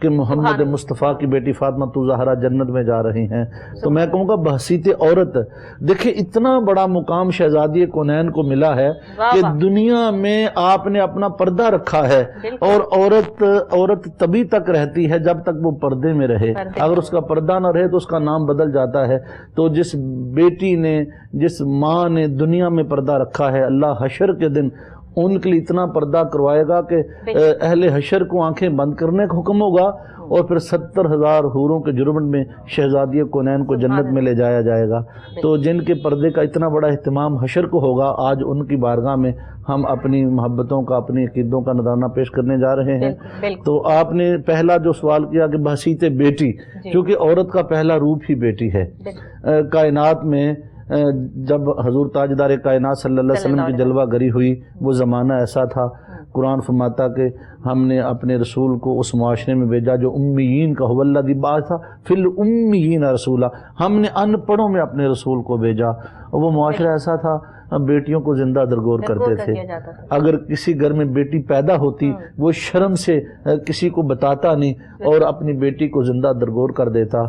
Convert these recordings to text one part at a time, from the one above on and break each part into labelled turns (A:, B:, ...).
A: کہ محمد مصطفیٰ کی بیٹی فاطمہ زہرا جنت میں جا رہی ہیں، تو میں کہوں گا بحثیت عورت، دیکھیں اتنا بڑا مقام شہزادی کونین کو ملا ہے کہ دنیا میں آپ نے اپنا پردہ رکھا ہے، اور عورت تبھی تک رہتی ہے جب تک وہ پردے میں رہے، اگر اس کا پردہ نہ رہے تو اس کا نام بدل جاتا ہے۔ تو جس بیٹی نے، جس ماں نے دنیا میں پردہ رکھا ہے، اللہ حشر کے دن ان کے لیے اتنا پردہ کروائے گا کہ اہل حشر کو آنکھیں بند کرنے کا حکم ہوگا، اور پھر 70,000 حوروں کے جربن میں شہزادی کونین کو جنت میں لے جایا جائے گا۔ تو جن کے پردے کا اتنا بڑا اہتمام حشر کو ہوگا، آج ان کی بارگاہ میں ہم اپنی محبتوں کا، اپنی عقیدوں کا نذرانہ پیش کرنے جا رہے ہیں۔ تو آپ نے پہلا جو سوال کیا کہ بحثیت بیٹی، کیونکہ عورت کا پہلا روپ ہی بیٹی ہے۔ کائنات میں جب حضور تاجدار کائنات صلی اللہ علیہ وسلم کی جلوہ گری ہوئی، وہ زمانہ ایسا تھا، قرآن فرماتا کہ ہم نے اپنے رسول کو اس معاشرے میں بھیجا جو امیین کا، هو الذی بعث فی الامیین رسولا، ہم نے ان پڑھوں میں اپنے رسول کو بھیجا، اور وہ معاشرہ ایسا تھا بیٹیوں کو زندہ درگور کرتے تھے۔ اگر کسی گھر میں بیٹی پیدا ہوتی، وہ شرم سے کسی کو بتاتا نہیں اور اپنی بیٹی کو زندہ درگور کر دیتا،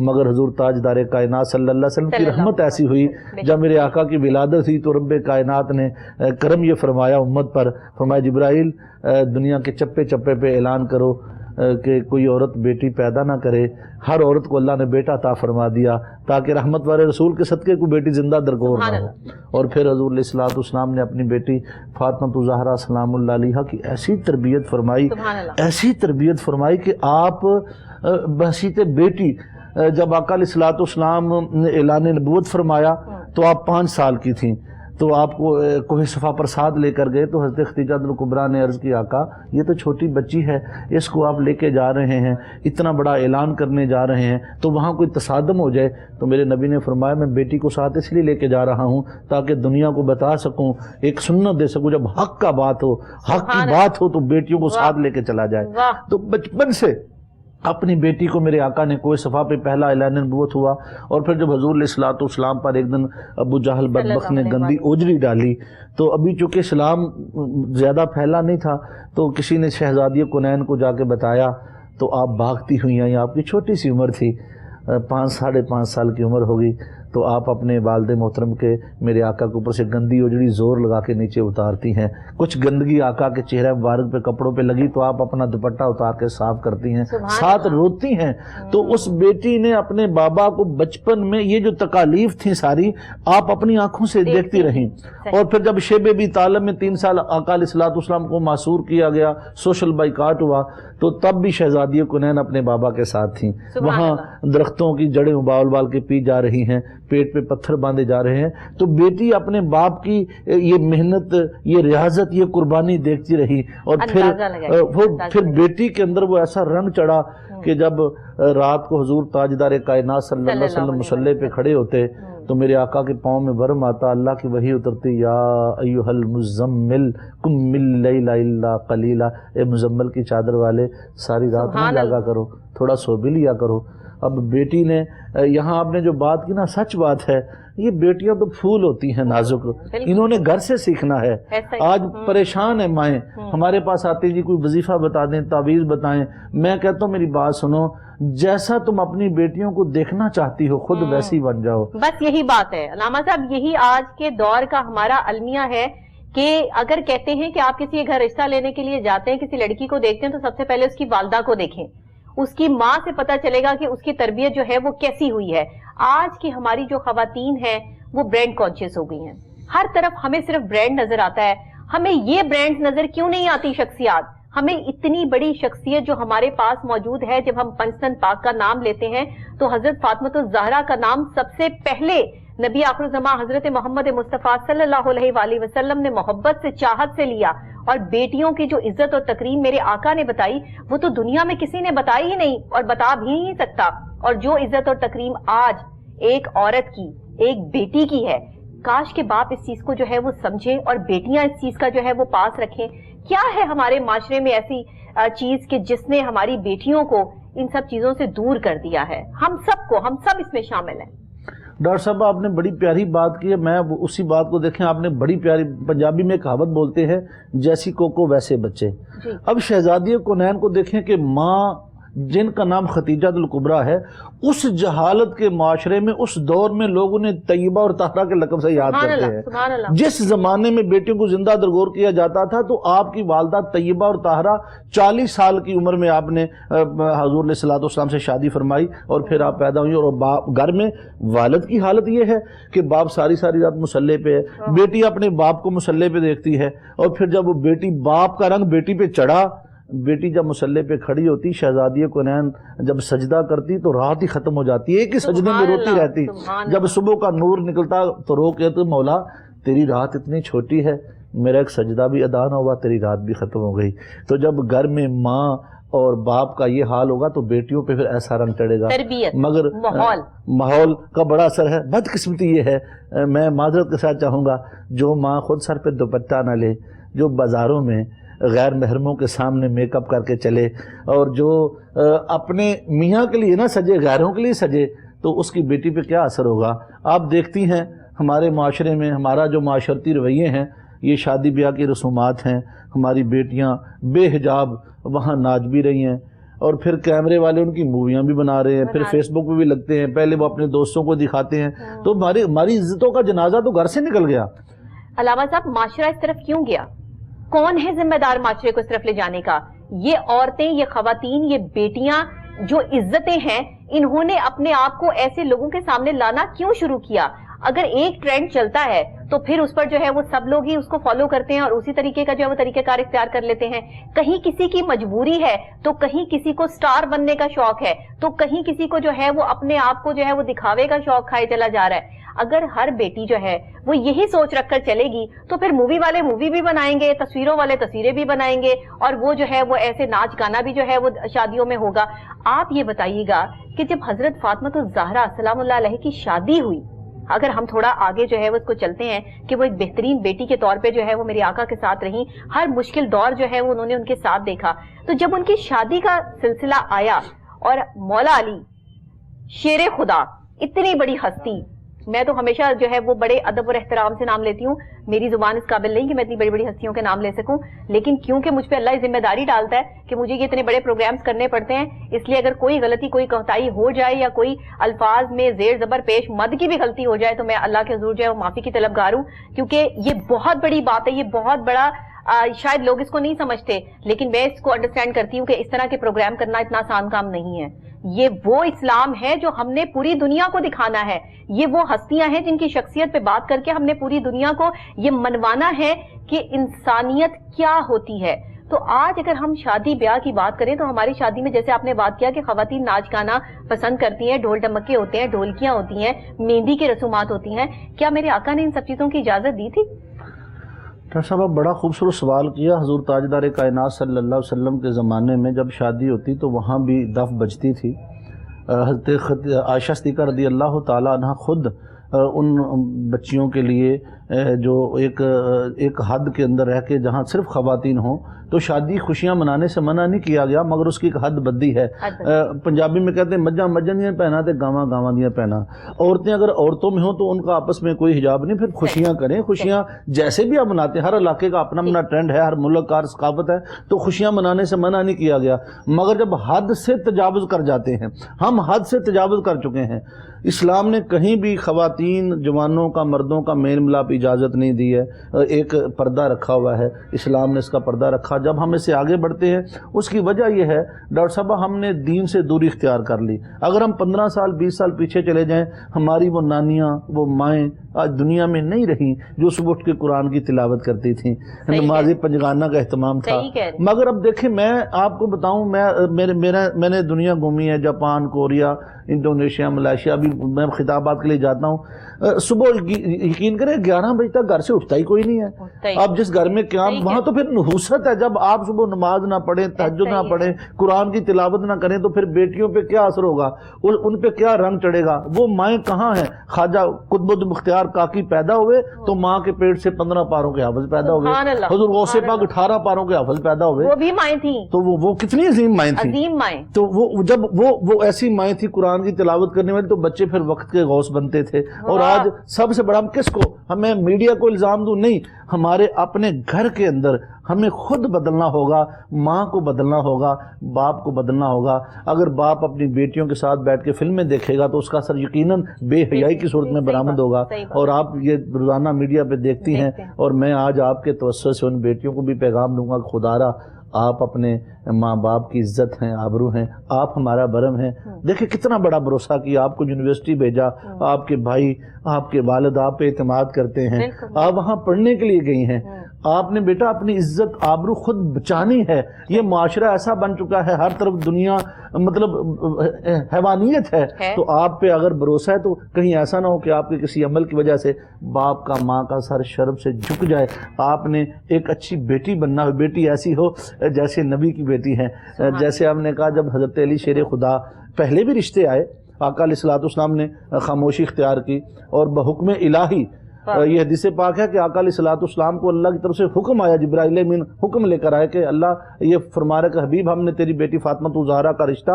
A: مگر حضور تاجدار کائنات صلی اللہ علیہ وسلم کی رحمت ایسی ہوئی، جب میرے آقا کی ولادت ہوئی تو رب کائنات نے کرم یہ فرمایا امت پر، فرمایا جبرائیل دنیا کے چپے چپے پہ اعلان کرو کہ کوئی عورت بیٹی پیدا نہ کرے، ہر عورت کو اللہ نے بیٹا عطا فرما دیا تاکہ رحمت والے رسول کے صدقے کو بیٹی زندہ درگور نہ ہو۔ اور پھر حضور علیہ الصلوۃ والسلام نے اپنی بیٹی فاطمہ زہرا سلام اللہ علیہا کی ایسی تربیت فرمائی، ایسی تربیت فرمائی کہ آپ بحثیت بیٹی، جب آقا علیہ الصلوۃ والسلام نے اعلان نبوت فرمایا تو آپ 5 سال کی تھیں، تو آپ کو کوہ صفا پر ساتھ لے کر گئے، تو حضرت خدیجہ الکبریٰ نے عرض کی آقا یہ تو چھوٹی بچی ہے، اس کو آپ لے کے جا رہے ہیں، اتنا بڑا اعلان کرنے جا رہے ہیں، تو وہاں کوئی تصادم ہو جائے؟ تو میرے نبی نے فرمایا میں بیٹی کو ساتھ اس لیے لے کے جا رہا ہوں تاکہ دنیا کو بتا سکوں، ایک سنت دے سکوں، جب حق کا بات ہو، حق کی بات ہو تو بیٹیوں کو ساتھ لے کے چلا جائے۔ تو بچپن سے اپنی بیٹی کو میرے آقا نے کوہ صفا پہ پہلا اعلان نبوت ہوا، اور پھر جب حضور علیہ الصلوۃ والسلام پر ایک دن ابو جہل بدبخت نے گندی اوجری ڈالی، تو ابھی چونکہ اسلام زیادہ پھیلا نہیں تھا، تو کسی نے شہزادی کونین کو جا کے بتایا، تو آپ بھاگتی ہوئی آئیں، آپ کی چھوٹی سی عمر تھی، 5-5.5 سال کی عمر ہوگی، تو آپ اپنے والد محترم کے، میرے آقا کے اوپر سے گندی اجڑی زور لگا کے نیچے اتارتی ہیں، کچھ گندگی آقا کے چہرے مبارک پہ کپڑوں پہ لگی تو آپ اپنا دوپٹہ اتار کے صاف کرتی ہیں، ساتھ روتی ہیں۔ تو اس بیٹی نے اپنے بابا کو بچپن میں یہ جو تکالیف تھیں ساری آپ اپنی آنکھوں سے دیکھتی رہیں، اور پھر جب شیب ابی طالب میں 3 سال آقا علیہ الصلوۃ والسلام کو معصور کیا گیا، سوشل بائیکاٹ ہوا، تو تب بھی شہزادی کونین اپنے بابا کے ساتھ تھیں، وہاں درختوں کی جڑیں ابال ابال کے پی جا رہی ہیں، پیٹ پہ پتھر باندھے جا رہے ہیں، تو بیٹی اپنے باپ کی یہ محنت، یہ ریاضت، یہ قربانی دیکھتی رہی، اور پھر بیٹی کے اندر وہ ایسا رنگ چڑھا کہ جب رات کو حضور تاجدار کائنات صلی اللہ علیہ وسلم مصلی پہ کھڑے ہوتے تو میرے آقا کے پاؤں میں ورم آتا، اللہ کی وحی اترتی، یا ایھا المزمل قم اللیل الا قلیلا، اے مزمل کی چادر والے ساری رات نہ جاگا کرو، تھوڑا سو بھی لیا کرو۔ اب بیٹی نے، یہاں آپ نے جو بات کی نا سچ بات ہے، یہ بیٹیاں تو پھول ہوتی ہیں نازک، انہوں نے گھر سے سیکھنا ہے۔ آج پریشان ہیں مائیں، ہمارے پاس آتی جی کوئی وظیفہ بتا دیں، تعویذ بتائیں، میں کہتا ہوں میری بات سنو، جیسا تم اپنی بیٹیوں کو دیکھنا چاہتی ہو خود ویسی بن جاؤ۔
B: بس یہی بات ہے علامہ صاحب، یہی آج کے دور کا ہمارا المیہ ہے کہ اگر کہتے ہیں کہ آپ کسی گھر رشتہ لینے کے لیے جاتے ہیں، کسی لڑکی کو دیکھتے ہیں تو سب سے پہلے اس کی والدہ کو دیکھیں، اس کی ماں سے پتہ چلے گا کہ اس کی تربیت جو ہے وہ کیسی ہوئی ہے۔ آج کی ہماری جو خواتین ہیں وہ برانڈ کانشیس ہو گئی ہیں، ہر طرف ہمیں صرف برانڈ نظر آتا ہے، ہمیں یہ برانڈ نظر کیوں نہیں آتی شخصیات؟ ہمیں اتنی بڑی شخصیت جو ہمارے پاس موجود ہے، جب ہم پنجتن پاک کا نام لیتے ہیں تو حضرت فاطمہ الزہرا کا نام سب سے پہلے نبی آخر الزماں حضرت محمد مصطفیٰ صلی اللہ علیہ وآلہ وسلم نے محبت سے، چاہت سے لیا، اور بیٹیوں کی جو عزت اور تکریم میرے آقا نے بتائی وہ تو دنیا میں کسی نے بتائی ہی نہیں اور بتا بھی نہیں سکتا۔ اور جو عزت اور تکریم آج ایک عورت کی، ایک بیٹی کی ہے، کاش کے باپ اس چیز کو جو ہے وہ سمجھیں اور بیٹیاں اس چیز کا جو ہے وہ پاس رکھیں۔ کیا ہے ہمارے معاشرے میں ایسی چیز کہ جس نے ہماری بیٹیوں کو ان سب چیزوں سے دور کر دیا ہے؟ ہم سب اس میں شامل ہیں۔
A: ڈاکٹر صاحب آپ نے بڑی پیاری بات کی ہے، میں اسی بات کو دیکھیں، آپ نے بڑی پیاری، پنجابی میں کہاوت بولتے ہیں جیسی کوکو ویسے بچے۔ اب شہزادی کونین کو دیکھیں کہ ماں جن کا نام ختیجہ الکبریٰ ہے، اس جہالت کے معاشرے میں اس دور میں لوگ انہیں طیبہ اور طاہرہ کے لقب سے یاد کرتے ہیں۔ جس زمانے میں بیٹیوں کو زندہ درگور کیا جاتا تھا تو آپ کی والدہ طیبہ اور طاہرہ 40 سال کی عمر میں آپ نے حضور علیہ الصلوۃ والسلام سے شادی فرمائی اور پھر آپ پیدا ہوئی، اور گھر میں والد کی حالت یہ ہے کہ باپ ساری رات مصلی پہ ہے، بیٹی اپنے باپ کو مصلی پہ دیکھتی ہے، اور پھر جب وہ بیٹی باپ کا رنگ بیٹی پہ چڑھا، بیٹی جب مصلی پہ کھڑی ہوتی، شہزادی کونین جب سجدہ کرتی تو رات ہی ختم ہو جاتی، ایک ہی سجدے میں روتی رہتی، جب صبح کا نور نکلتا تو رو کہتے مولا تیری رات اتنی چھوٹی ہے، میرا ایک سجدہ بھی ادا نہ ہوا، تیری رات بھی ختم ہو گئی۔ تو جب گھر میں ماں اور باپ کا یہ حال ہوگا تو بیٹیوں پہ پھر ایسا رنگ چڑھے گا۔ مگر ماحول کا بڑا اثر ہے۔ بدقسمتی یہ ہے، میں معذرت کے ساتھ چاہوں گا، جو ماں خود سر پہ دوپٹہ نہ لے، جو بازاروں میں غیر محرموں کے سامنے میک اپ کر کے چلے، اور جو اپنے میاں کے لیے نہ سجے غیروں کے لیے سجے، تو اس کی بیٹی پہ کیا اثر ہوگا؟ آپ دیکھتی ہیں ہمارے معاشرے میں ہمارا جو معاشرتی رویے ہیں، یہ شادی بیاہ کی رسومات ہیں، ہماری بیٹیاں بے حجاب وہاں ناچ بھی رہی ہیں، اور پھر کیمرے والے ان کی موویاں بھی بنا رہے ہیں، پھر فیس بک پہ بھی لگتے ہیں، پہلے وہ اپنے دوستوں کو دکھاتے ہیں، تو ہماری عزتوں کا جنازہ تو گھر سے نکل گیا۔
B: علامہ صاحب، معاشرہ اس طرف کیوں گیا؟ کون ہے ذمہ دار معاشرے کو اس طرف لے جانے کا؟ یہ عورتیں، یہ خواتین، یہ بیٹیاں جو عزتیں ہیں، انہوں نے اپنے آپ کو ایسے لوگوں کے سامنے لانا کیوں شروع کیا؟ اگر ایک ٹرینڈ چلتا ہے تو پھر اس پر جو ہے وہ سب لوگ ہی اس کو فالو کرتے ہیں اور اسی طریقے کا جو ہے وہ طریقہ کار اختیار کر لیتے ہیں۔ کہیں کسی کی مجبوری ہے تو کہیں کسی کو سٹار بننے کا شوق ہے، تو کہیں کسی کو جو ہے وہ اپنے آپ کو جو ہے وہ دکھاوے کا شوق کھائے چلا جا رہا ہے۔ اگر ہر بیٹی جو ہے وہ یہی سوچ رکھ کر چلے گی تو پھر مووی والے مووی بھی بنائیں گے، تصویروں والے تصویریں بھی بنائیں گے، اور وہ جو ہے وہ ایسے ناچ گانا بھی جو ہے وہ شادیوں میں ہوگا۔ آپ یہ بتائیے گا کہ جب حضرت فاطمہ الزہرا سلام اللہ علیہ کی شادی ہوئی، اگر ہم تھوڑا آگے جو ہے وہ اس کو چلتے ہیں کہ وہ ایک بہترین بیٹی کے طور پہ جو ہے وہ میرے آقا کے ساتھ رہی، ہر مشکل دور جو ہے وہ انہوں نے ان کے ساتھ دیکھا، تو جب ان کی شادی کا سلسلہ آیا اور مولا علی شیر خدا، اتنی بڑی ہستی، میں تو ہمیشہ جو ہے وہ بڑے ادب اور احترام سے نام لیتی ہوں، میری زبان اس قابل نہیں کہ میں اتنی بڑی بڑی ہستیوں کے نام لے سکوں، لیکن کیونکہ مجھ پہ اللہ ذمہ داری ڈالتا ہے کہ مجھے یہ اتنے بڑے پروگرامز کرنے پڑتے ہیں، اس لیے اگر کوئی غلطی، کوئی کوتاہی ہو جائے یا کوئی الفاظ میں زیر زبر پیش مد کی بھی غلطی ہو جائے تو میں اللہ کے حضور جو ہے وہ معافی کی طلبگار ہوں، کیونکہ یہ بہت بڑی بات ہے، یہ بہت بڑا شاید لوگ اس کو نہیں سمجھتے، لیکن میں اس کو انڈرسٹینڈ کرتی ہوں کہ اس طرح کے پروگرام کرنا اتنا آسان کام نہیں ہے۔ یہ وہ اسلام ہے جو ہم نے پوری دنیا کو دکھانا ہے، یہ وہ ہستیاں ہیں جن کی شخصیت پہ بات کر کے ہم نے پوری دنیا کو یہ منوانا ہے کہ انسانیت کیا ہوتی ہے۔ تو آج اگر ہم شادی بیاہ کی بات کریں تو ہماری شادی میں جیسے آپ نے بات کیا کہ خواتین ناچ گانا پسند کرتی ہیں، ڈھول ڈمکے ہوتے ہیں، ڈھولکیاں ہوتی ہیں، مہندی کی رسومات ہوتی ہیں، کیا میرے آقا نے ان سب چیزوں کی اجازت دی تھی؟
A: ڈاکٹر صاحب، آپ بڑا خوبصورت سوال کیا۔ حضور تاجدار کائنات صلی اللہ علیہ وسلم کے زمانے میں جب شادی ہوتی تو وہاں بھی دف بجتی تھی۔ حضرت عائشہ صدیقہ رضی اللہ تعالیٰ عنہ خود ان بچیوں کے لیے جو ایک حد کے اندر رہ کے جہاں صرف خواتین ہوں تو شادی خوشیاں منانے سے منع نہیں کیا گیا، مگر اس کی ایک حد بندی ہے۔ پنجابی میں کہتے ہیں مجھاں مجھاں دیاں پہنا تے گاواں گاواں دیاں پہنا۔ عورتیں اگر عورتوں میں ہوں تو ان کا آپس میں کوئی حجاب نہیں، پھر خوشیاں کریں، خوشیاں جیسے بھی آپ مناتے ہیں، ہر علاقے کا اپنا اپنا ٹرینڈ ہے، ہر ملک کا ثقافت ہے، تو خوشیاں منانے سے منع نہیں کیا گیا، مگر جب حد سے تجاوز کر جاتے ہیں، ہم حد سے تجاوز کر چکے ہیں۔ اسلام نے کہیں بھی خواتین جوانوں کا مردوں کا میل ملاپ اجازت نہیں دی ہے، ایک پردہ رکھا ہوا ہے، اسلام نے اس کا پردہ رکھا۔ جب ہم اس سے آگے بڑھتے ہیں اس کی وجہ یہ ہے ڈاکٹر صاحب ہم نے دین سے دوری اختیار کر لی۔ اگر ہم 15 سال 20 سال پیچھے چلے جائیں، ہماری وہ نانیاں، وہ مائیں آج دنیا میں نہیں رہیں جو صبح اٹھ کے قرآن کی تلاوت کرتی تھیں، نماز پنجگانہ کا اہتمام تھا۔ مگر اب دیکھیں، میں آپ کو بتاؤں، میں نے دنیا گھومی ہے، جاپان، کوریا، انڈونیشیا، ملائیشیا، بھی میں خطابات کے لیے جاتا ہوں، صبح یقین کریں 11 بجے تک گھر سے اٹھتا ہی کوئی نہیں ہے۔ اب جس گھر میں قیام، وہاں تو پھر نحوست ہے، جب آپ صبح نماز نہ پڑھیں، تہجد نہ پڑھیں، قرآن کی تلاوت نہ کریں تو پھر بیٹیوں پہ کیا اثر ہوگا، ان پہ کیا رنگ چڑھے گا۔ وہ مائیں کہاں ہیں؟ خواجہ قطب الدین بختیار کاکی پیدا ہوئے تو ماں کے پیٹ سے 15 پاروں کے حافظ پیدا ہوئے، حضور غوث پاک 18 پاروں کے حافظ پیدا ہوئے،
B: وہ بھی مائیں تھیں،
A: تو وہ کتنی عظیم مائیں تھیں،
B: عظیم مائیں۔
A: تو وہ جب وہ ایسی مائیں تھی قرآن کی تلاوت کرنے والی، تو بچے پھر وقت کے غوث بنتے تھے۔ اور آج سب سے بڑا، ہم کس کو، ہمیں میڈیا کو الزام دوں نہیں، ہمارے اپنے گھر کے اندر ہمیں خود بدلنا ہوگا، ماں کو بدلنا ہوگا، باپ کو بدلنا ہوگا۔ اگر باپ اپنی بیٹیوں کے ساتھ بیٹھ کے فلمیں دیکھے گا تو اس کا اثر یقیناً بے حیائی کی صورت میں برآمد ہوگا۔ اور آپ یہ روزانہ میڈیا پہ دیکھتی ہیں، اور میں آج آپ کے توسط سے ان بیٹیوں کو بھی پیغام دوں گا کہ خدارا آپ اپنے ماں باپ کی عزت ہیں، آبرو ہیں، آپ ہمارا برم ہیں۔ دیکھیں کتنا بڑا بھروسہ کیا، آپ کو یونیورسٹی بھیجا، آپ کے بھائی، آپ کے والد آپ پہ اعتماد کرتے ہیں، آپ وہاں پڑھنے کے لیے گئی ہیں۔ آپ نے بیٹا اپنی عزت آبرو خود بچانی ہے۔ یہ معاشرہ ایسا بن چکا ہے، ہر طرف دنیا مطلب حیوانیت ہے، تو آپ پہ اگر بھروسہ ہے تو کہیں ایسا نہ ہو کہ آپ کے کسی عمل کی وجہ سے باپ کا ماں کا سر شرم سے جھک جائے۔ آپ نے ایک اچھی بیٹی بننا ہو، بیٹی ایسی ہو جیسے نبی کی بیٹی ہیں۔ جیسے ہم نے کہا جب حضرت علی شیر خدا پہلے بھی رشتے آئے، آقا علیہ الصلوۃ والسلام نے خاموشی اختیار کی اور بحکم الہی، یہ حدیث پاک ہے کہ آقا علیہ الصلوۃ والسلام کو اللہ کی طرف سے حکم آیا، جبرائیل امین حکم لے کر آئے کہ اللہ یہ فرما رہا کہ حبیب ہم نے تیری بیٹی فاطمہ زہرا کا رشتہ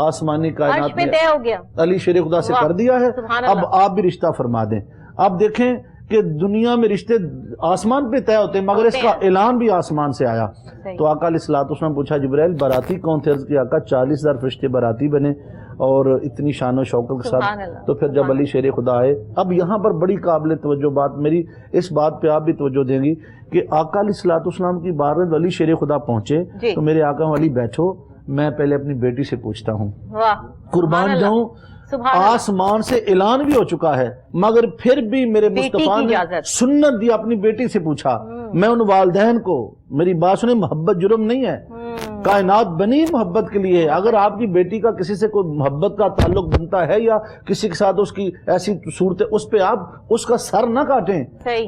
A: آسمانی کائنات میں
B: طے ہو گیا،
A: علی شیر خدا سے کر دیا ہے، اب آپ بھی رشتہ فرما دیں۔ اب دیکھیں کہ دنیا میں رشتے آسمان پہ طے ہوتے ہیں، مگر اس کا اعلان بھی آسمان سے آیا۔ تو آقا علیہ الصلوۃ والسلام پوچھا جبرائیل باراتی کون تھے؟ عرض کیا آقا 40,000 فرشتے باراتی بنے اور اتنی شان و شوکت کے ساتھ۔ تو پھر جب علی شیر خدا آئے، اب یہاں پر بڑی قابل توجہ بات، میری اس بات پہ آپ بھی توجہ دیں گی کہ آقا علیہ الصلوۃ والسلام کی بارگاہ میں علی شیر خدا پہنچے تو میرے آقا علی بیٹھو، میں پہلے اپنی بیٹی سے پوچھتا ہوں، قربان جاؤں آسمان سے اعلان بھی ہو چکا ہے مگر پھر بھی میرے مصطفیٰ نے سنت دی، اپنی بیٹی سے پوچھا۔ میں ان والدین کو، میری بات سنیں، محبت جرم نہیں ہے، کائنات بنی محبت کے لیے۔ اگر آپ کی بیٹی کا کسی سے کوئی محبت کا تعلق بنتا ہے یا کسی کے ساتھ اس کی ایسی صورت ہے، اس پہ آپ اس کا سر نہ کاٹیں،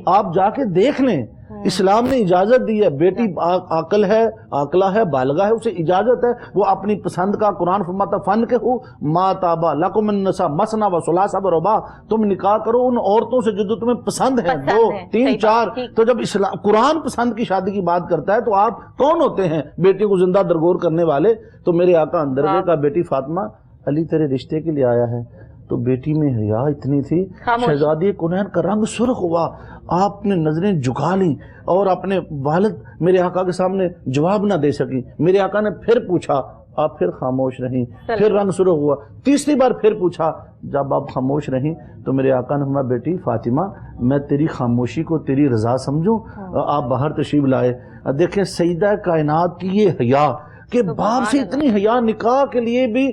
A: آپ جا کے دیکھ لیں۔ اسلام نے اجازت دی ہے، بیٹی عاقل ہے، عاقلہ ہے، بالغہ ہے، اسے اجازت ہے وہ اپنی پسند کا، قرآن فرماتا فَانكِحُوا مَا طَابَ لَكُم مِّن النِّسَاءِ مَثْنَىٰ وَثُلَاثَ وَرُبَاعَ، تم نکاح کرو ان عورتوں سے جو تمہیں پسند ہیں، 2 3 4۔ تو جب اسلام قرآن پسند کی شادی کی بات کرتا ہے تو آپ کون ہوتے ہیں بیٹی کو زندہ درگور کرنے والے؟ تو میرے آقا اندر گئے، کہا بیٹی فاطمہ علی تیرے رشتے کے لیے آیا ہے۔ تو بیٹی میں حیا اتنی تھی، شہزادی کنین کا رنگ سرخ ہوا، آپ نے نظریں جھکا لیں اور اپنے والد میرے آقا کے سامنے جواب نہ دے سکی۔ میرے آقا نے پھر پوچھا، آپ پھر خاموش رہیں، پھر رنگ سرخ ہوا، تیسری بار پھر پوچھا، جب آپ خاموش رہیں تو میرے آقا نے فرمایا بیٹی فاطمہ میں تیری خاموشی کو تیری رضا سمجھوں، آپ باہر تشریف لائے۔ دیکھیں سیدہ کائنات کی یہ حیا کہ باپ سے اتنی حیا، نکاح کے لیے بھی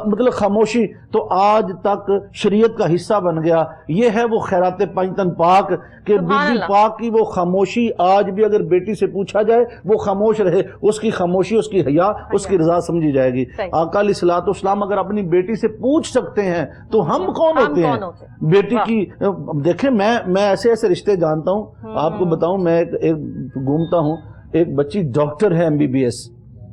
A: مطلب خاموشی، تو آج تک شریعت کا حصہ بن گیا۔ یہ ہے وہ خیرات پنجتن پاک کہ بی بی پاک کی وہ خاموشی، آج بھی اگر بیٹی سے پوچھا جائے وہ خاموش رہے، اس کی خاموشی، اس کی حیا، اس کی رضا سمجھی جائے گی۔ آقا علیہ الصلوۃ والسلام اگر اپنی بیٹی سے پوچھ سکتے ہیں تو ہم کون ہوتے ہیں؟ بیٹی کی دیکھیں، میں ایسے ایسے رشتے جانتا ہوں، آپ کو بتاؤں، میں ایک گھومتا ہوں، ایک بچی ڈاکٹر ہے MBBS،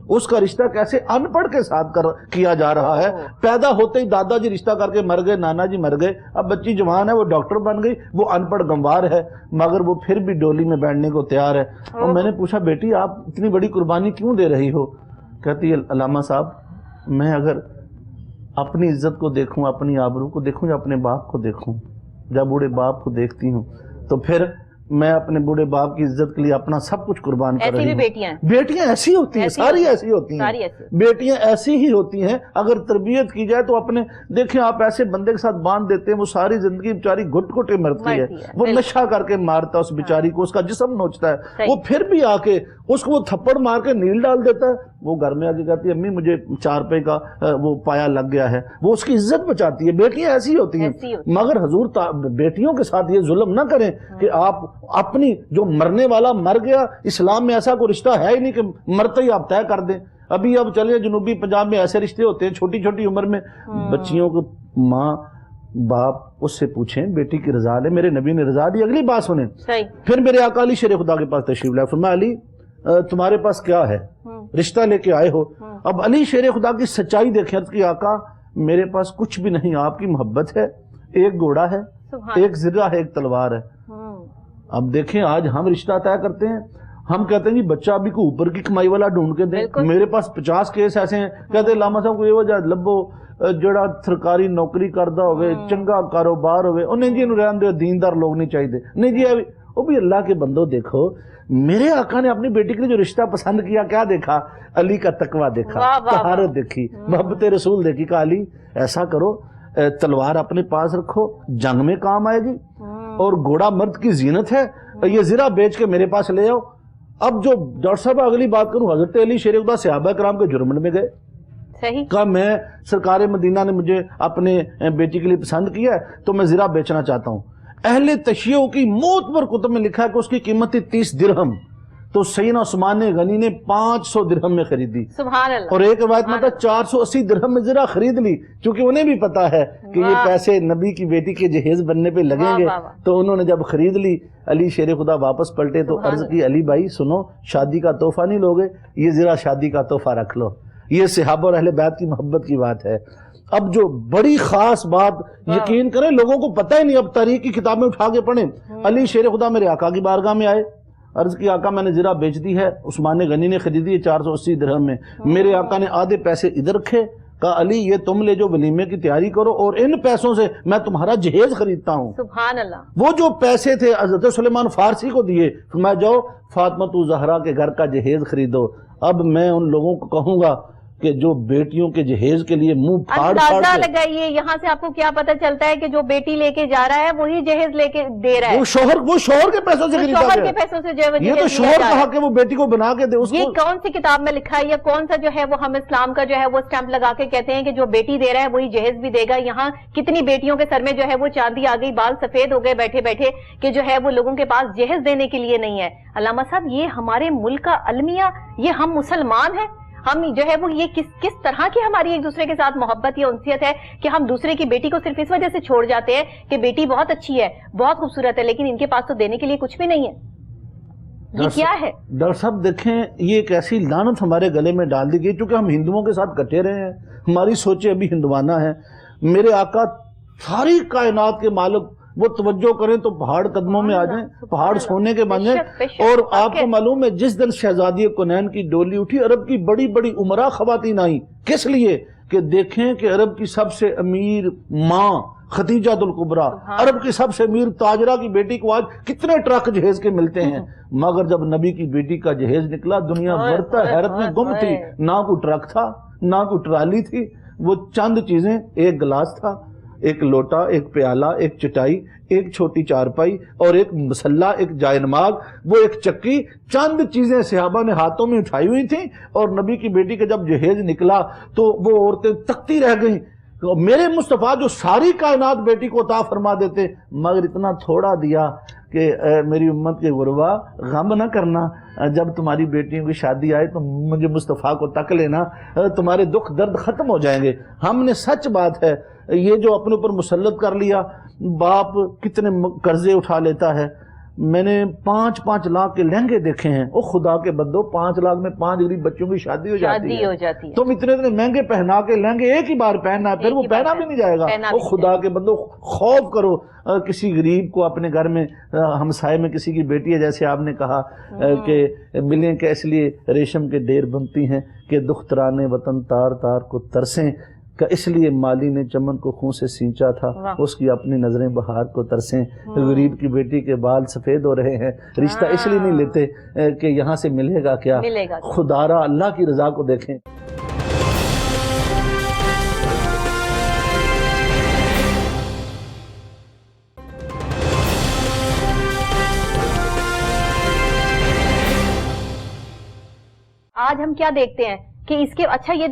A: اس کا رشتہ کیسے ان پڑھ کے ساتھ کیا جا رہا ہے۔ پیدا ہوتے ہی دادا جی رشتہ کر کے مر گئے، نانا جی مر گئے، اب بچی جوان ہے، وہ ڈاکٹر بن گئی، وہ ان پڑھ گنوار ہے مگر وہ پھر بھی ڈولی میں بیٹھنے کو تیار ہے۔ اور میں نے پوچھا بیٹی آپ اتنی بڑی قربانی کیوں دے رہی ہو؟ کہتی ہے علامہ صاحب میں اگر اپنی عزت کو دیکھوں، اپنی آبرو کو دیکھوں یا اپنے باپ کو دیکھوں، جب بوڑھے باپ کو دیکھتی ہوں تو پھر میں اپنے بوڑھے باپ کی عزت کے لیے اپنا سب کچھ قربان کر رہی ہوں۔ بیٹیاں ایسی ہوتی ہیں، ساری ایسی ہوتی ہیں، بیٹیاں ایسی ہی ہوتی ہیں اگر تربیت کی جائے تو اپنے دیکھیں آپ ایسے بندے کے ساتھ باندھ دیتے ہیں، وہ ساری زندگی بیچاری گھٹ گھٹے مرتی ہے، وہ نشہ کر کے مارتا ہے اس بیچاری کو، اس کا جسم نوچتا ہے، وہ پھر بھی آ کے اس کو وہ تھپڑ مار کے نیل ڈال دیتا ہے، وہ گھر میں آ کے کہتی ہے امی مجھے 4 روپے کا وہ پایا لگ گیا ہے، وہ اس کی عزت بچاتی ہے۔ بیٹیاں ایسی ہوتی ہیں، مگر حضور بیٹیوں کے ساتھ یہ ظلم نہ کریں کہ آپ اپنی جو مرنے والا مر گیا، اسلام میں ایسا کوئی رشتہ ہے ہی نہیں کہ مرتے ہی آپ طے کر دیں۔ ابھی اب چلے جنوبی پنجاب میں ایسے رشتے ہوتے ہیں چھوٹی چھوٹی عمر میں، بچیوں کو ماں باپ اس سے پوچھیں بیٹی کی رضا لے، میرے نبی نے رضا دی۔ اگلی بات سنیں، پھر میرے آقا علی شیر خدا کے پاس تشریف لائے، فرمایا علی تمہارے پاس کیا ہے، رشتہ لے کے آئے ہو؟ اب علی شیر خدا کی سچائی دیکھیں، عرض کی آقا میرے پاس کچھ بھی نہیں، آپ کی محبت ہے، ایک گھوڑا ہے، ایک زرہ ہے، ایک تلوار ہے۔ اب دیکھیں آج ہم رشتہ طے کرتے ہیں، ہم کہتے ہیں جی بچہ ابھی کو اوپر کی کمائی والا ڈھونڈ کے دیں۔ میرے پاس 50 کیس ایسے ہیں، کہتے ہیں لاما صاحب کو یہ وجہ لبو جڑا سرکاری نوکری کردہ ہوئے، چنگا کاروبار ہوئے، انہیں جی رہن دے، دیندار لوگ نہیں چاہیے، نہیں جی وہ بھی اللہ کے بندوں دیکھو، میرے آقا نے اپنی بیٹی کے لیے جو رشتہ پسند کیا، کیا دیکھا؟ علی کا تقویٰ دیکھا، طہارت دیکھی، محبت رسول دیکھی، کہا علی ایسا کرو، تلوار اپنے پاس رکھو، جنگ میں کام آئے گی، اور گھوڑا مرد کی زینت ہے، یہ زرہ بیچ کے میرے پاس لے آؤ۔ اب جو ڈاکٹر صاحب اگلی بات کروں، حضرت علی شیر خدا صحابہ کرام کے جرمن میں گئے،
B: صحیح
A: کہا میں سرکار مدینہ نے مجھے اپنے بیٹی کے لیے پسند کیا ہے تو میں زرہ بیچنا چاہتا ہوں۔ اہل تشیع کی معتبر کتب میں لکھا ہے کہ اس کی قیمت تھی 30 درہم، تو سیدنا عثمان غنی نے 500 درہم میں خریدی،
B: سبحان اللہ،
A: اور ایک روایت میں تھا 480 درہم میں زرہ خرید لی، کیونکہ انہیں بھی پتا ہے کہ یہ پیسے نبی کی بیٹی کے جہیز بننے پہ لگیں گے، تو انہوں نے جب خرید لی، علی شیر خدا واپس پلٹے تو عرض کی علی بھائی سنو، شادی کا تحفہ نہیں لوگے، یہ زرہ شادی کا تحفہ رکھ لو۔ یہ صحابہ اور اہل بیت کی محبت کی بات ہے۔ اب جو بڑی خاص بات، یقین کریں لوگوں کو پتہ ہی نہیں، اب تاریخ کی کتابیں اٹھا کے پڑھیں، علی شیر خدا میرے آقا کی بارگاہ میں آئے، عرض کی آقا میں نے زرہ بیچ دی ہے، عثمان غنی نے خریدی ہے 480 درہم میں، میرے آقا نے آدھے پیسے ادھر رکھے، کہا علی یہ تم لے جو ولیمے کی تیاری کرو، اور ان پیسوں سے میں تمہارا جہیز خریدتا ہوں۔
B: سبحان اللہ،
A: وہ جو پیسے تھے حضرت سلیمان فارسی کو دیے، فرمایا جاؤ فاطمہ زہرا کے گھر کا جہیز خریدو۔ اب میں ان لوگوں کو کہوں گا کہ جو بیٹیوں کے جہیز کے لیے منہ پھاڑ پھاڑ
B: اندازہ لگائیے یہاں سے آپ کو کیا پتہ چلتا ہے کہ جو بیٹی لے کے جا رہا ہے وہی جہیز لے کے دے رہا ہے،
A: وہ شوہر کے پیسوں سے خریدا
B: شوہر
A: گیا،
B: کے پیسوں سے جو ہے وہ
A: یہ تو
B: جہیز
A: شوہر
B: لیا
A: کا
B: جا
A: حق ہے وہ بیٹی کو بنا کے دے اس
B: یہ
A: کو۔
B: کون سی کتاب میں لکھا ہے یا کون سا جو ہے وہ ہم اسلام کا جو ہے وہ سٹیمپ لگا کے کہتے ہیں کہ جو بیٹی دے رہا ہے وہی جہیز بھی دے گا؟ یہاں کتنی بیٹیوں کے سر میں جو ہے وہ چاندی آ گئی، بال سفید ہو گئے بیٹھے بیٹھے کہ جو ہے وہ لوگوں کے پاس جہیز دینے کے لیے نہیں ہے۔ علامہ صاحب یہ ہمارے ملک کا المیہ، یہ ہم مسلمان ہیں، ہم جو ہے وہ یہ کس طرح کی ہماری ایک دوسرے کے ساتھ محبت یا انسیت ہے کہ ہم دوسرے کی بیٹی کو صرف اس وجہ سے چھوڑ جاتے ہیں کہ بیٹی بہت اچھی ہے، بہت خوبصورت ہے، لیکن ان کے پاس تو دینے کے لیے کچھ بھی نہیں ہے۔ یہ کیا ہے؟
A: ڈاکٹر صاحب دیکھیں یہ ایک ایسی لعنت ہمارے گلے میں ڈال دی گئی، چونکہ ہم ہندوؤں کے ساتھ کٹے رہے ہیں، ہماری سوچیں ابھی ہندوانہ ہیں۔ میرے آقا ساری کائنات کے مالک، وہ توجہ کریں تو پہاڑ قدموں میں آ جائیں، پہاڑ سونے کے بن جائیں۔ اور آپ کو معلوم ہے جس دن شہزادی کنین کی ڈولی اٹھی، عرب کی بڑی بڑی عمرہ خواتین آئیں، کس لیے؟ کہ دیکھیں کہ عرب کی سب سے امیر ماں خدیجہ الکبریٰ، عرب کی سب سے امیر تاجرہ کی بیٹی کو آج کتنے ٹرک جہیز کے ملتے ہیں، مگر جب نبی کی بیٹی کا جہیز نکلا دنیا برتا حیرت میں گم تھی، نہ کوئی ٹرک تھا نہ کوئی ٹرالی تھی، وہ چند چیزیں، ایک گلاس تھا، ایک لوٹا، ایک پیالہ، ایک چٹائی، ایک چھوٹی چارپائی اور ایک مسلح، ایک جائے نماز، وہ ایک چکی، چند چیزیں صحابہ نے ہاتھوں میں اٹھائی ہوئی تھیں، اور نبی کی بیٹی کا جب جہیز نکلا تو وہ عورتیں تکتی رہ گئیں۔ میرے مصطفیٰ جو ساری کائنات بیٹی کو عطا فرما دیتے، مگر اتنا تھوڑا دیا کہ میری امت کے غربا غم نہ کرنا، جب تمہاری بیٹیوں کی شادی آئے تو مجھے مصطفیٰ کو تک لینا، تمہارے دکھ درد ختم ہو جائیں گے۔ ہم نے سچ بات ہے یہ جو اپنے اوپر مسلط کر لیا، باپ کتنے قرضے اٹھا لیتا ہے، میں نے 5-5 لاکھ کے لہنگے دیکھے ہیں، او خدا کے بندو 5 لاکھ میں 5 غریب بچوں کی شادی ہو جاتی ہے، تم اتنے مہنگے پہنا کے لہنگے ایک ہی بار پہننا ہے، پھر وہ پہنا بھی نہیں جائے گا۔ او خدا کے بندو خوف کرو کسی غریب کو اپنے گھر میں، ہمسائے میں کسی کی بیٹی ہے، جیسے آپ نے کہا کہ ملیں کہ اس لیے ریشم کے ڈیر بنتی ہیں کہ دخترانے وطن تار تار کو ترسیں، کہ اس لیے مالی نے چمن کو خون سے سینچا تھا، اس کی اپنی نظریں بہار کو ترسیں۔ غریب کی بیٹی کے بال سفید ہو رہے ہیں، رشتہ اس لیے نہیں لیتے کہ یہاں سے ملے گا کیا، خدارا اللہ کی رضا کو دیکھیں۔
B: آج ہم کیا دیکھتے ہیں کہ اس کے اچھا یہ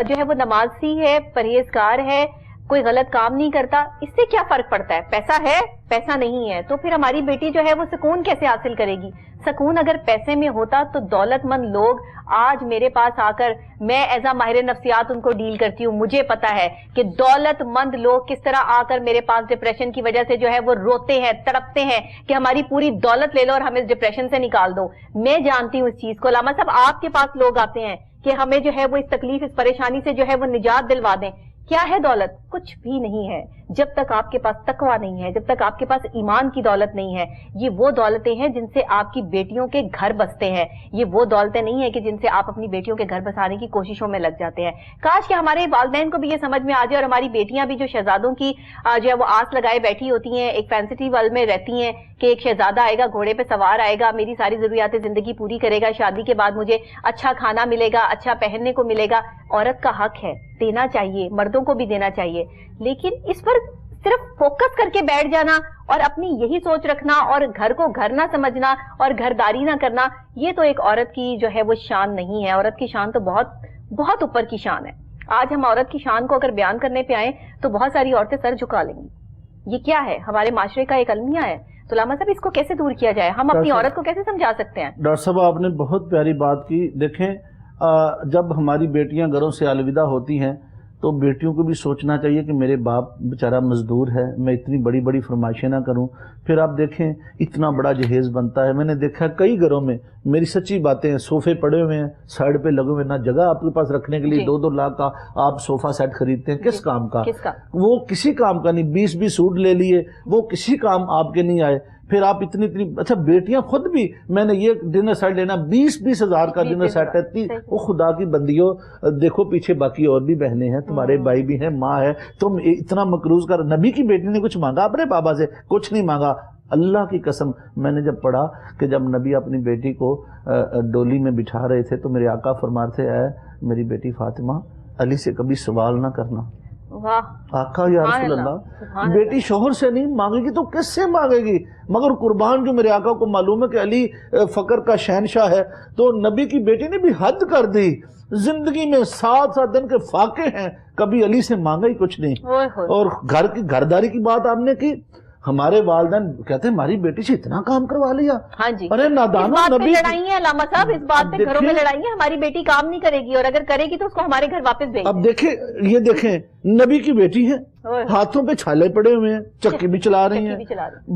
B: جو ہے وہ نمازی ہے، پرہیزگار ہے، کوئی غلط کام نہیں کرتا، اس سے کیا فرق پڑتا ہے؟ پیسہ ہے، پیسہ نہیں ہے، تو پھر ہماری بیٹی جو ہے وہ سکون کیسے حاصل کرے گی؟ سکون اگر پیسے میں ہوتا تو دولت مند لوگ آج میرے پاس آ کر، میں ایز اے ماہر نفسیات ان کو ڈیل کرتی ہوں، مجھے پتا ہے کہ دولت مند لوگ کس طرح آ کر میرے پاس ڈپریشن کی وجہ سے جو ہے وہ روتے ہیں، تڑپتے ہیں کہ ہماری پوری دولت لے لو اور ہمیں اس ڈپریشن سے نکال دو۔ میں جانتی ہوں اس چیز کو۔ علامہ صاحب آپ کے پاس لوگ آتے ہیں کہ ہمیں جو ہے وہ اس تکلیف، اس پریشانی سے جو ہے وہ نجات دلوا دیں، کیا ہے دولت؟ کچھ بھی نہیں ہے جب تک آپ کے پاس تقویٰ نہیں ہے، جب تک آپ کے پاس ایمان کی دولت نہیں ہے۔ یہ وہ دولتیں ہیں جن سے آپ کی بیٹیوں کے گھر بستے ہیں، یہ وہ دولتیں نہیں ہیں کہ جن سے آپ اپنی بیٹیوں کے گھر بسانے کی کوششوں میں لگ جاتے ہیں۔ کاش کہ ہمارے والدین کو بھی یہ سمجھ میں آ جائے، اور ہماری بیٹیاں بھی جو شہزادوں کی جو ہے وہ آس لگائے بیٹھی ہوتی ہیں، ایک فینٹیسی ورلڈ میں رہتی ہیں کہ ایک شہزادہ آئے گا، گھوڑے پہ سوار آئے گا، میری ساری ضروریات زندگی پوری کرے گا، شادی کے بعد مجھے اچھا کھانا ملے گا، اچھا پہننے کو ملے گا۔ عورت کا حق ہے، دینا چاہیے، مردوں کو بھی دینا چاہیے، لیکن اس پر صرف فوکس کر کے بیٹھ جانا اور اپنی یہی سوچ رکھنا اور گھر کو گھر نہ سمجھنا اور گھرداری نہ کرنا، یہ تو ایک عورت کی جو ہے وہ شان نہیں ہے۔ عورت کی شان تو بہت بہت اوپر کی شان ہے۔ آج ہم عورت کی شان کو اگر بیان کرنے پہ آئیں تو بہت ساری عورتیں سر جھکا لیں گی۔ یہ کیا ہے؟ ہمارے معاشرے کا ایک المیہ ہے۔ تو علامہ صاحب اس کو کیسے دور کیا جائے؟ ہم اپنی عورت کو کیسے سمجھا سکتے ہیں؟
A: ڈاکٹر صاحب آپ نے بہت پیاری بات کی۔ دیکھیں جب ہماری بیٹیاں گھروں سے الوداع ہوتی ہیں تو بیٹیوں کو بھی سوچنا چاہیے کہ میرے باپ بیچارہ مزدور ہے، میں اتنی بڑی بڑی فرمائشیں نہ کروں۔ پھر آپ دیکھیں اتنا بڑا جہیز بنتا ہے، میں نے دیکھا کئی گھروں میں، میری سچی باتیں ہیں، صوفے پڑے ہوئے ہیں سائڈ پہ لگے ہوئے، نہ جگہ آپ کے پاس رکھنے کے لیے 2-2 لاکھ کا آپ صوفہ سیٹ خریدتے ہیں، کس کام کا؟ وہ کسی کام کا نہیں۔ 20 سوٹ لے لیے، وہ کسی کام آپ کے نہیں آئے۔ پھر آپ اتنی اچھا بیٹیاں خود بھی، میں نے یہ ڈنر سیٹ لینا 20 ہزار کا ڈنر سیٹ ہے، وہ خدا کی بندیوں دیکھو پیچھے باقی اور بھی بہنیں ہیں، تمہارے بھائی بھی ہیں، ماں ہے، تم اتنا مقروض کر۔ نبی کی بیٹی نے کچھ مانگا اپنے بابا سے؟ کچھ نہیں مانگا۔ اللہ کی قسم میں نے جب پڑھا کہ جب نبی اپنی بیٹی کو ڈولی میں بٹھا رہے تھے تو میرے آقا فرماتے ہیں، میری بیٹی فاطمہ علی سے کبھی سوال نہ کرنا۔ آقا یا رسول اللہ، بیٹی شوہر سے نہیں مانگے گی تو کس سے مانگے گی؟ مگر قربان جو میرے آقا کو معلوم ہے کہ علی فقر کا شہنشاہ ہے، تو نبی کی بیٹی نے بھی حد کر دی۔ زندگی میں 7 دن کے فاقے ہیں، کبھی علی سے مانگا ہی کچھ نہیں۔ اور گھر کی گھرداری کی بات آپ نے کی، ہمارے والدین کہتے ہیں ہماری بیٹی سے اتنا کام کروا لیا۔
B: ہاں جی،
A: ارے نادانو،
B: نبی لڑائی ہے علامہ صاحب، اس بات پہ گھروں میں لڑائی ہے، ہماری بیٹی کام نہیں کرے گی اور اگر کرے گی تو اس کو ہمارے گھر واپس بھیج۔
A: اب دیکھیں، یہ دیکھیں نبی کی بیٹی ہے، ہاتھوں پہ چھالے پڑے ہوئے ہیں، چکی بھی چلا رہی ہیں،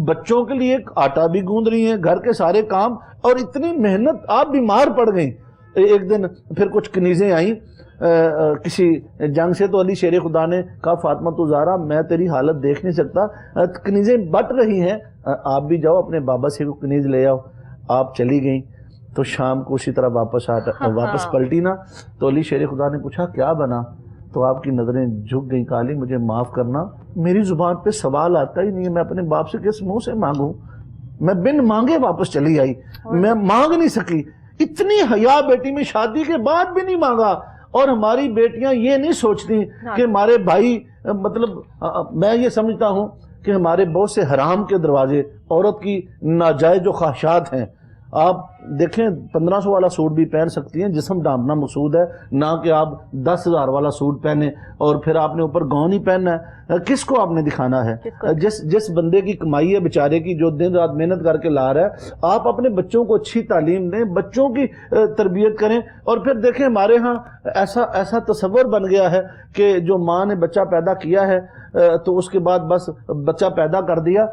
A: بچوں کے لیے آٹا بھی گوندھ رہی ہیں، گھر کے سارے کام، اور اتنی محنت۔ آپ بیمار پڑ گئیں ایک دن، پھر کچھ کنیزیں آئیں کسی جنگ سے، تو علی شیر خدا نے کہا فاطمہ تو زہرا میں تیری حالت دیکھ نہیں سکتا، کنیزیں بٹ رہی ہیں، آپ بھی جاؤ اپنے بابا سے کنیز لے آؤ۔ آپ چلی گئیں تو شام کو اسی طرح واپس پلٹی نا، تو علی شیر خدا نے پوچھا کیا بنا؟ تو آپ کی نظریں جھک گئیں، کہا علی مجھے معاف کرنا، میری زبان پہ سوال آتا ہی نہیں ہے، میں اپنے باپ سے کس منہ سے مانگوں؟ میں بن مانگے واپس چلی آئی، میں مانگ نہیں سکی۔ اتنی حیا بیٹی میں، شادی کے بعد بھی نہیں مانگا۔ اور ہماری بیٹیاں یہ نہیں سوچتی کہ ہمارے بھائی، مطلب میں یہ سمجھتا ہوں کہ ہمارے بہت سے حرام کے دروازے، عورت کی ناجائز جو خواہشات ہیں، آپ دیکھیں 1500 والا سوٹ بھی پہن سکتی ہیں، جسم ڈھانپنا مقصود ہے، نہ کہ آپ 10,000 والا سوٹ پہنیں اور پھر آپ نے اوپر گاؤن ہی پہننا ہے۔ کس کو آپ نے دکھانا ہے؟ جس بندے کی کمائی ہے بیچارے کی، جو دن رات محنت کر کے لا رہا ہے، آپ اپنے بچوں کو اچھی تعلیم دیں، بچوں کی تربیت کریں۔ اور پھر دیکھیں ہمارے ہاں ایسا تصور بن گیا ہے کہ جو ماں نے بچہ پیدا کیا ہے تو اس کے بعد بس بچہ پیدا کر دیا۔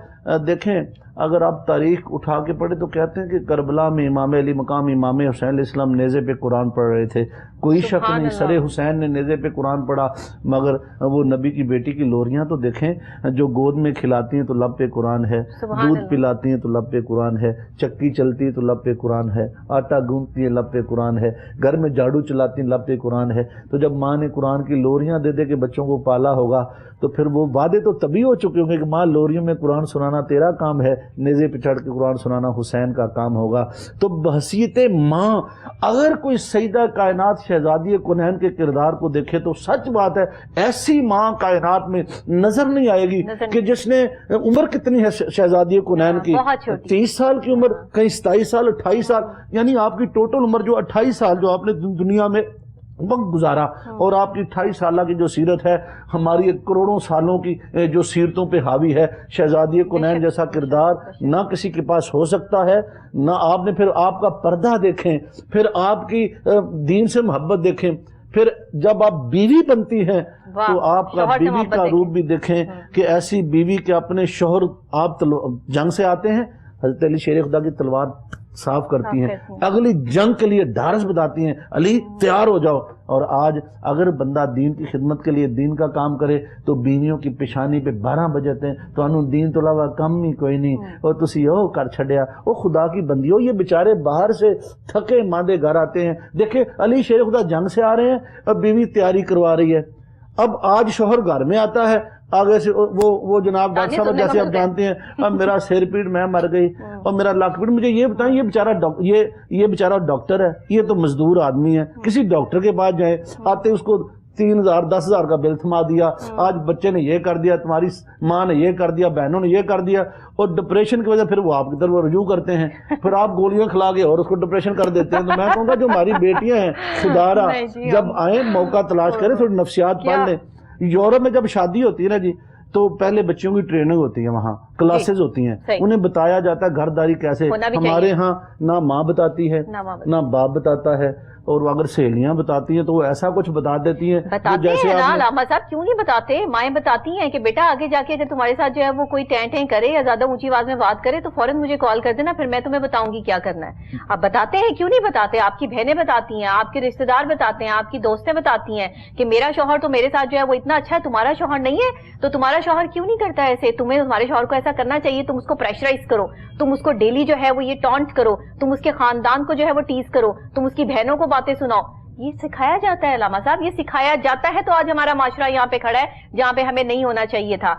A: دیکھیں اگر آپ تاریخ اٹھا کے پڑھیں تو کہتے ہیں کہ کربلا میں امام علی مقام امام حسین علیہ السلام نیزے پہ قرآن پڑھ رہے تھے، کوئی شک نہیں سر حسین نے نیزے پہ قرآن پڑھا، مگر وہ نبی کی بیٹی کی لوریاں تو دیکھیں، جو گود میں کھلاتی ہیں تو لب پہ قرآن ہے، دودھ پلاتی ہیں تو لب پہ قرآن ہے، چکی چلتی ہے تو لب پہ قرآن ہے، آٹا گوندتی ہے لب پہ قرآن ہے، گھر میں جھاڑو چلاتی ہیں لب پہ قرآن ہے۔ تو جب ماں نے قرآن کی لوریاں دے دے کے بچوں کو پالا ہوگا تو پھر وہ وعدے تو تبھی ہو چکے ہوں گے کہ ماں لوریوں میں قرآن سنانا تیرا کام ہے، نیزے پہ چڑھ کے قرآن سنانا حسین کا کام ہوگا۔ تو بحیثیت ماں اگر کوئی سیدہ کائنات شہزادی کنین کے کردار کو دیکھے تو سچ بات ہے ایسی ماں کائنات میں نظر نہیں آئے گی کہ جس نے عمر کتنی ہے شہزادی کنین کی، 30 سال کی عمر، کہیں 27 سال 28 سال، یعنی آپ کی ٹوٹل عمر جو 28 سال جو آپ نے دنیا میں وقت گزارا، اور آپ کی 28 سالہ کی جو سیرت ہے ہماری کروڑوں سالوں کی جو سیرتوں پہ حاوی ہے، شہزادی کنین جیسا کردار نہ کسی کے پاس ہو سکتا ہے، نہ آپ نے۔ پھر آپ کا پردہ دیکھیں، پھر آپ کی دین سے محبت دیکھیں، پھر جب آپ بیوی بنتی ہیں تو آپ کا بیوی کا روپ بھی دیکھیں کہ ایسی بیوی کہ اپنے شوہر، آپ جنگ سے آتے ہیں، حضرت علی شیر خدا کی تلوار صاف کرتی ہیں, اگلی جنگ کے لیے ڈھارس بتاتی ہیں, علی تیار ہو جاؤ. اور آج اگر بندہ دین کی خدمت کے لیے دین کا کام کرے تو بیویوں کی پیشانی پہ 12 بجتے ہیں تو انہوں دین تو علاوہ کم ہی کوئی نہیں, اور تسی وہ کر چھڑیا. وہ خدا کی بندیوں, یہ بیچارے باہر سے تھکے ماندے گھر آتے ہیں. دیکھیں علی شیر خدا جنگ سے آ رہے ہیں, اب بیوی تیاری کروا رہی ہے. اب آج شوہر گھر میں آتا ہے, آگے سے وہ جناب ڈاکٹر صاحب جیسے آپ جانتے ہیں, اب میرا سر پیٹ میں مر گئی اور میرا لاک پیٹ. مجھے یہ بتائیں, یہ بیچارہ ڈاکٹر ہے, یہ تو مزدور آدمی ہے, کسی ڈاکٹر کے پاس جائیں, آتے اس کو 3,000 10,000 کا بل تھما دیا, آج بچے نے یہ کر دیا, تمہاری ماں نے یہ کر دیا, بہنوں نے یہ کر دیا, اور ڈپریشن کی وجہ پھر وہ آپ کی طرف رجوع کرتے ہیں, پھر آپ گولیاں کھلا کے اور اس کو ڈپریشن کر دیتے ہیں. تو میں کہوں گا جو ہماری بیٹیاں ہیں خدا را جب آئیں موقع تلاش کریں, تھوڑی نفسیات پڑھ لیں. یورپ میں جب شادی ہوتی ہے نا جی, تو پہلے بچوں کی ٹریننگ ہوتی ہے, وہاں کلاسز ہوتی ہیں, انہیں بتایا جاتا ہے گھرداری کیسے. ہمارے ہاں نہ ماں بتاتی ہے نہ باپ بتاتا ہے, اور اگر سہیلیاں بتاتی ہیں تو وہ ایسا کچھ بتا دیتی ہیں.
B: بتاتے ہیں نا علامہ صاحب, کیوں نہیں بتاتے؟ مائیں بتاتی ہیں کہ بیٹا آگے جا کے اگر تمہارے ساتھ جو ہے وہ کوئی ٹین ٹین کرے یا زیادہ اونچی آواز میں بات کرے تو فوراً مجھے کال کر دینا, پھر میں تمہیں بتاؤں گی کیا کرنا ہے. اب بتاتے ہیں, کیوں نہیں بتاتے؟ آپ کی بہنیں بتاتی ہیں, آپ کے رشتے دار بتاتے ہیں, آپ کی دوستیں بتاتی ہیں کہ میرا شوہر تو میرے ساتھ جو ہے وہ اتنا اچھا ہے, تمہارا شوہر نہیں ہے, تو تمہارا شوہر کیوں نہیں کرتا ایسے؟ تمہیں تمہارے شوہر کو ایسا کرنا چاہیے, تم اس کو پریشرائز کرو, تم اس کو ڈیلی جو ہے وہ یہ ٹانٹ کرو, تم اس کے خاندان کو جو ہے وہ ٹیز کرو, تم اس کی بہنوں کو باتیں سناؤ. یہ سکھایا جاتا ہے علامہ صاحب, یہ سکھایا جاتا ہے, تو آج ہمارا معاشرہ یہاں پہ کھڑا ہے جہاں پہ ہمیں نہیں ہونا چاہیے تھا.